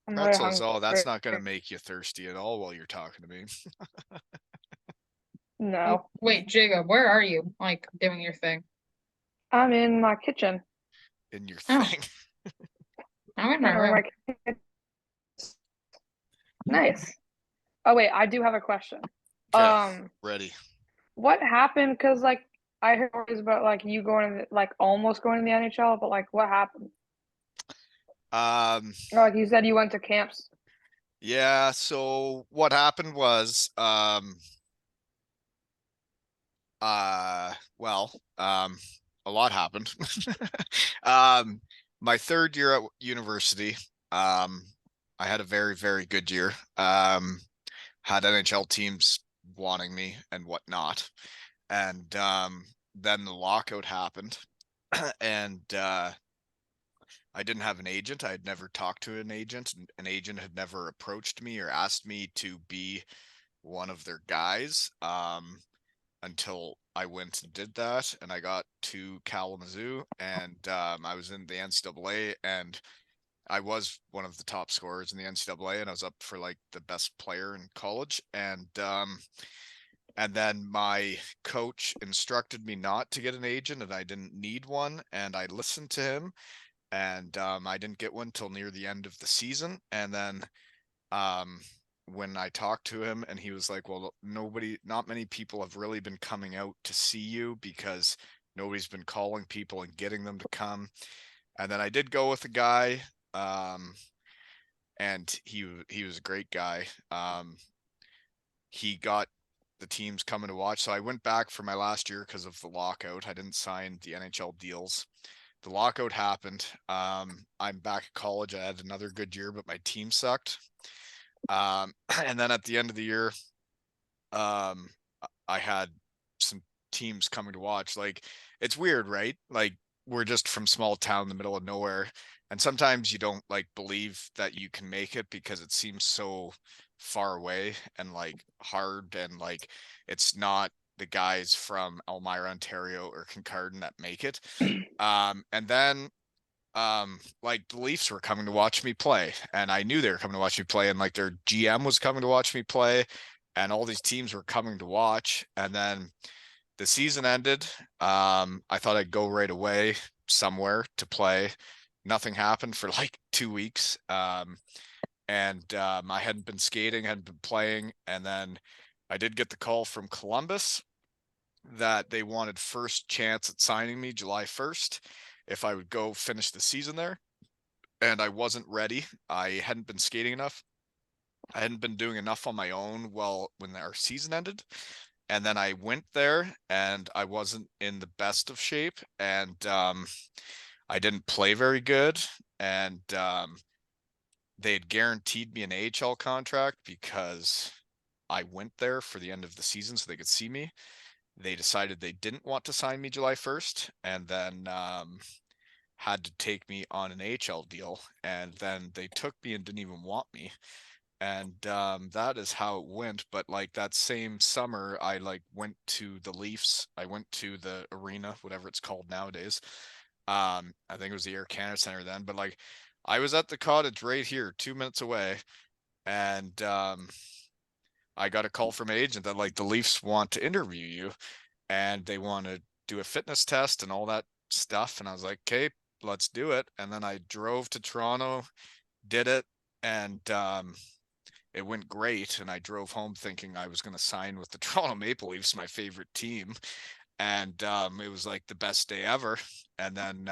I'm really Pretzels. Oh, that's hungry. not going to make you thirsty at all while you're talking to me. oh, No. wait, Jacob, where are you? Like doing your thing? I'm in my kitchen. In your Oh, thing. I'm in my Yeah, where room. my nice. Oh wait, I do have a question. Okay, Um, ready. what happened? Because like I heard stories about like you going to like almost going to the NHL, but like what happened? Um, Or, like you said, you went to camps. yeah, so what happened was, well, a lot happened. Um, my third year at university, um, I had a very, very good year. Had NHL teams wanting me and whatnot. And then the lockout happened, and I didn't have an agent. I had never talked to an agent. An agent had never approached me or asked me to be one of their guys until I went and did that. And I got to Kalamazoo, and I was in the NCAA, and I was one of the top scorers in the NCAA, and I was up for like the best player in college. And then my coach instructed me not to get an agent, and I didn't need one. And I listened to him, and I didn't get one till near the end of the season. And then um, when I talked to him, and he was like, "Well, not many people have really been coming out to see you because nobody's been calling people and getting them to come." And then I did go with a guy, um, and he was a great guy. He got the teams coming to watch. So I went back for my last year because of the lockout. I didn't sign the NHL deals. The lockout happened. I'm back at college. I had another good year, but my team sucked. And then at the end of the year, um, I had some teams coming to watch. Like, it's weird, right? Like, we're just from small town in the middle of nowhere, and sometimes you don't like believe that you can make it because it seems so far away and like hard, and like it's not the guys from Elmira, Ontario or Kincardine that make it. And then like the Leafs were coming to watch me play, and I knew they were coming to watch me play, and like their GM was coming to watch me play, and all these teams were coming to watch. And then the season ended. I thought I'd go right away somewhere to play. Nothing happened for like 2 weeks. And I hadn't been skating, hadn't been playing, and then I did get the call from Columbus that they wanted first chance at signing me July 1st if I would go finish the season there. And I wasn't ready. I hadn't been skating enough. I hadn't been doing enough on my own when our season ended. And then I went there and I wasn't in the best of shape, and I didn't play very good. And they had guaranteed me an AHL contract because I went there for the end of the season so they could see me. They decided they didn't want to sign me July 1st, and then had to take me on an AHL deal. And then they took me and didn't even want me. And that is how it went. But like that same summer, I like went to the Leafs. I went to the arena, whatever it's called nowadays. I think it was the Air Canada Center then. But like, I was at the cottage right here, 2 minutes away, and I got a call from an agent that like the Leafs want to interview you, and they want to do a fitness test and all that stuff. And I was like, okay, let's do it. And then I drove to Toronto, did it, and it went great. And I drove home thinking I was going to sign with the Toronto Maple Leafs, my favorite team. and it was like the best day ever. And then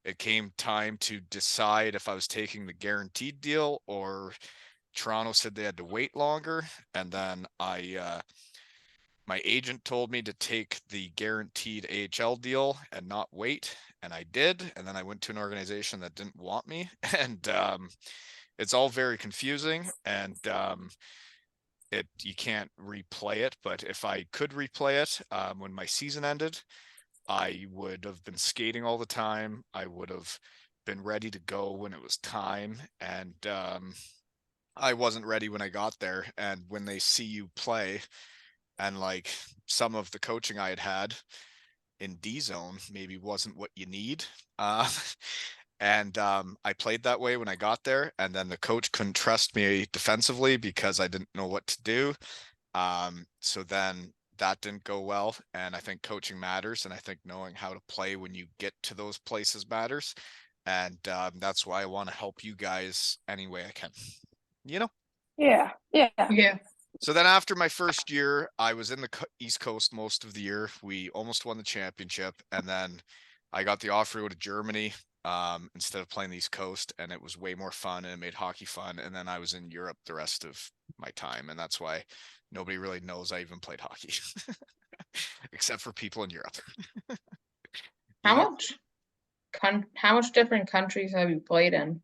it came time to decide if I was taking the guaranteed deal, or Toronto said they had to wait longer. And then my agent told me to take the guaranteed AHL deal and not wait, and I did. And then I went to an organization that didn't want me, and it's all very confusing. And you can't replay it. But if I could replay it, when my season ended, I would have been skating all the time. I would have been ready to go when it was time, and I wasn't ready when I got there. And when they see you play, and like some of the coaching I had in D zone maybe wasn't what you need. Uh, and I played that way when I got there, and then the coach couldn't trust me defensively because I didn't know what to do. So then that didn't go well. And I think coaching matters, and I think knowing how to play when you get to those places matters. And that's why I want to help you guys any way I can. You know? Yeah. Yeah. Yeah. So then after my first year, I was in the East Coast most of the year. We almost won the championship. And then I got the offer to go to Germany instead of playing the East Coast. And it was way more fun, and it made hockey fun. And then I was in Europe the rest of my time. And that's why nobody really knows I even played hockey, except for people in Europe. How You- much how much different countries have you played in?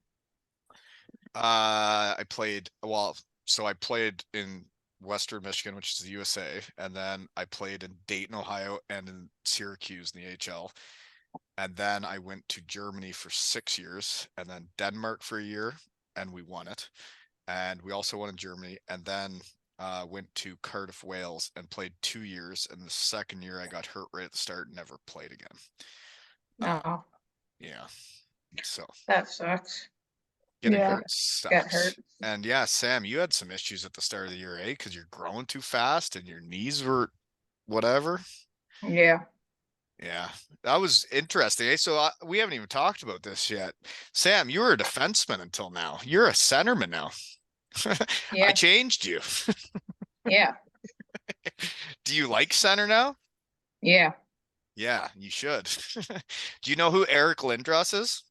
I played, well, so I played in Western Michigan, which is the USA, and then I played in Dayton, Ohio, and in Syracuse in the AHL. And then I went to Germany for 6 years, and then Denmark for a year, and we won it. And we also won in Germany, and then went to Cardiff, Wales, and played 2 years. And the second year I got hurt right at the start and never played again. No, Yeah. So that sucks. getting Yeah. hurt Get sucks. hurt. And yeah, Sam, you had some issues at the start of the year, eh? Because you're growing too fast and your knees were whatever. Yeah. Yeah, that was interesting. Eh? So we haven't even talked about this yet. Sam, you were a defenseman until now. You're a centerman now. I Yeah. changed you. Yeah. Do you like center now? Yeah. Yeah, you should. Do you know who Eric Lindros is?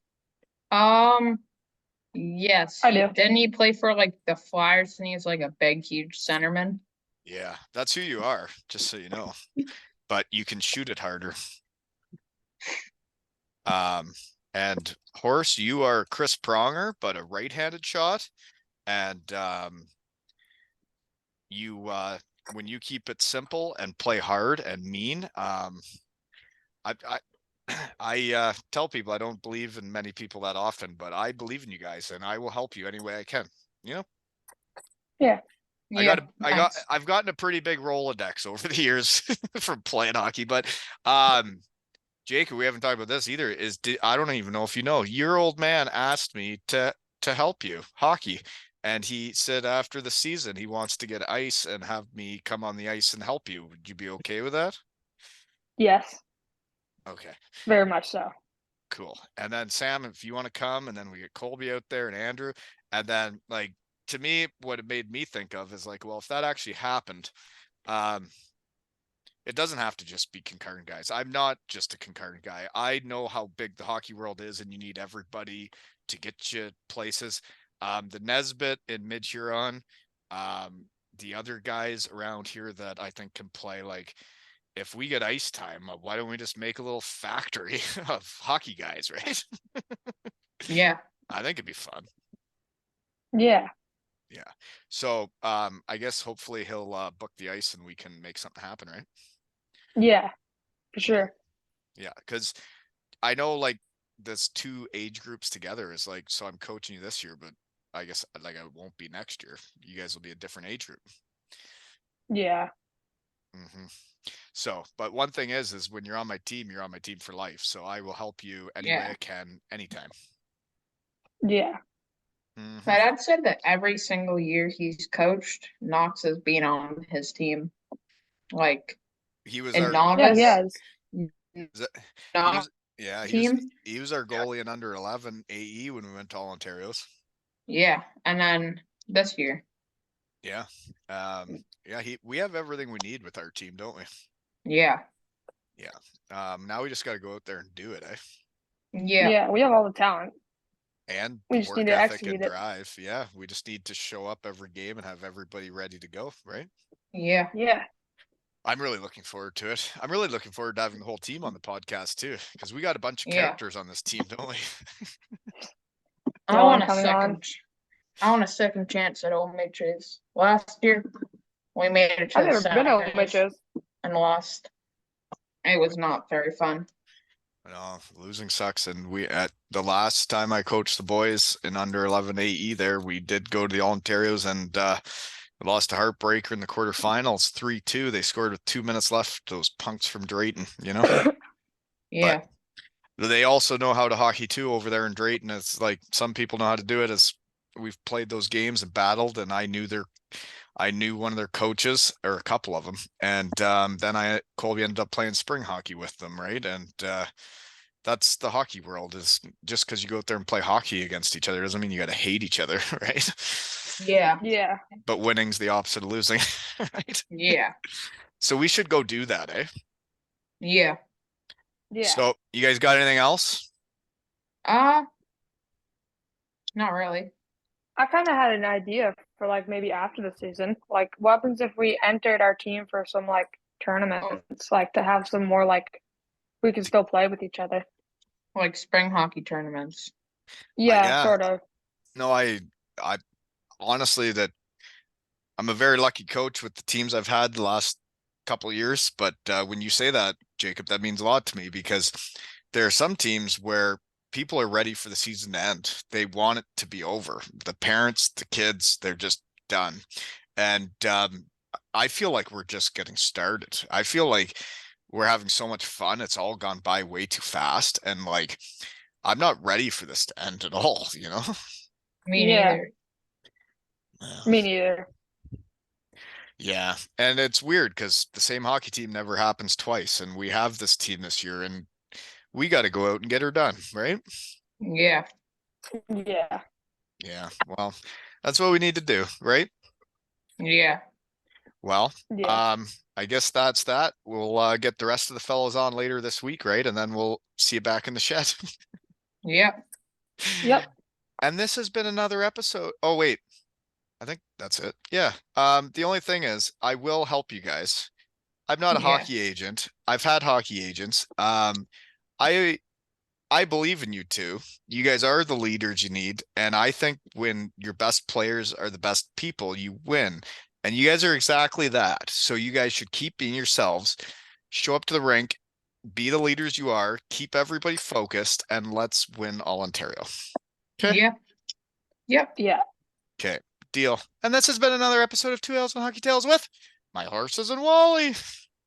Yes. I do. Didn't he play for like the Flyers, and he's like a big, huge centerman? Yeah, that's who you are, just so you know. But you can shoot it harder. And Horse, you are Chris Pronger, but a right-handed shot. And you when you keep it simple and play hard and mean, I I tell people I don't believe in many people that often, but I believe in you guys, and I will help you any way I can. You know, Yeah. Yeah. Thanks. I've gotten a pretty big Rolodex over the years from playing hockey, but Jacob, we haven't talked about this either. I don't even know if you know, your old man asked me to help you hockey. And he said after the season he wants to get ice and have me come on the ice and help you. Would you be okay with that? Yes. Okay, Very much so. cool. And then Sam, if you want to come, and then we get Colby out there and Andrew. And then like to me, what it made me think of is like, well, if that actually happened, um, it doesn't have to just be Kincardine guys. I'm not just a Kincardine guy. I know how big the hockey world is, and you need everybody to get you places. The Nesbitt in Mid Huron, the other guys around here that I think can play. Like, if we get ice time, why don't we just make a little factory of hockey guys, right? Yeah. I think it'd be fun. Yeah. Yeah. So, I guess hopefully he'll book the ice and we can make something happen, right? Yeah. For sure. Yeah, because I know like this two age groups together is like, so I'm coaching you this year, but I guess like I won't be next year. You guys will be a different age group. Yeah. hmm So, but one thing is when you're on my team, you're on my team for life. So I will help you any way Yeah. I can, anytime. Yeah. hmm My dad said that every single year he's coached, Knox has been on his team. Like He was in our, Yeah, he novice, has. he not was, yeah, team. he was our goalie in under 11 AE when we went to all Ontario's. Yeah. And then this year. Yeah. Yeah, we have everything we need with our team, don't we? Yeah. Now we just got to go out there and do it, eh? Yeah. Yeah, we have all the talent. And We the just need work to ethic and execute it. drive. Yeah, we just need to show up every game and have everybody ready to go, right? Yeah. Yeah. I'm really looking forward to it. I'm really looking forward to having the whole team on the podcast too, because we got a bunch of Yeah. characters on this team, don't we? I Dylan want a coming on. second. I want a second chance at Old Mitch's. Last year, we made it to I've the never been to semis witches. and lost. It was not very fun. No, losing sucks. And we at the last time I coached the boys in under 11 AE there, we did go to the All Ontarios and we lost a heartbreaker in the quarterfinals, 3-2. They scored with 2 minutes left. Those punks from Drayton, you know. Yeah. But they also know how to hockey too over there in Drayton. It's like some people know how to do it. As we've played those games and battled, and I knew one of their coaches or a couple of them, and then Colby ended up playing spring hockey with them, right? And that's the hockey world. Is just because you go out there and play hockey against each other doesn't mean you got to hate each other, right? Yeah. Yeah. But winning's the opposite of losing, right? Yeah. So we should go do that, eh? Yeah. Yeah. So you guys got anything else? Not really. I kind of had an idea for like maybe after the season. Like, what happens if we entered our team for some like tournaments, like to have some more like we can still play with each other. Like spring hockey tournaments. Yeah, Yeah. sort of. No, I honestly that I'm a very lucky coach with the teams I've had the last couple of years. But when you say that, Jacob, that means a lot to me because there are some teams where people are ready for the season to end. They want it to be over. The parents, the kids, they're just done. And I feel like we're just getting started. I feel like we're having so much fun. It's all gone by way too fast. And like, I'm not ready for this to end at all, you know? Me Yeah. neither. Me neither. Yeah. And it's weird because the same hockey team never happens twice. And we have this team this year and we got to go out and get her done, right? Yeah. Yeah. Yeah. Well, that's what we need to do, right? Yeah. Well, Yeah. I guess that's that. We'll get the rest of the fellows on later this week, right? And then we'll see you back in the shed. Yep. Yep. And this has been another episode. Oh, wait. I think that's it. Yeah. The only thing is I will help you guys. I'm not a hockey Yes. agent. I've had hockey agents. I I believe in you two. You guys are the leaders you need. And I think when your best players are the best people, you win. And you guys are exactly that. So you guys should keep being yourselves, show up to the rink, be the leaders you are, keep everybody focused, and let's win all Ontario. Okay. Yep. Yep. Yeah. Okay. Deal. And this has been another episode of Two Ales and Hockey Tales with my horses and Wally.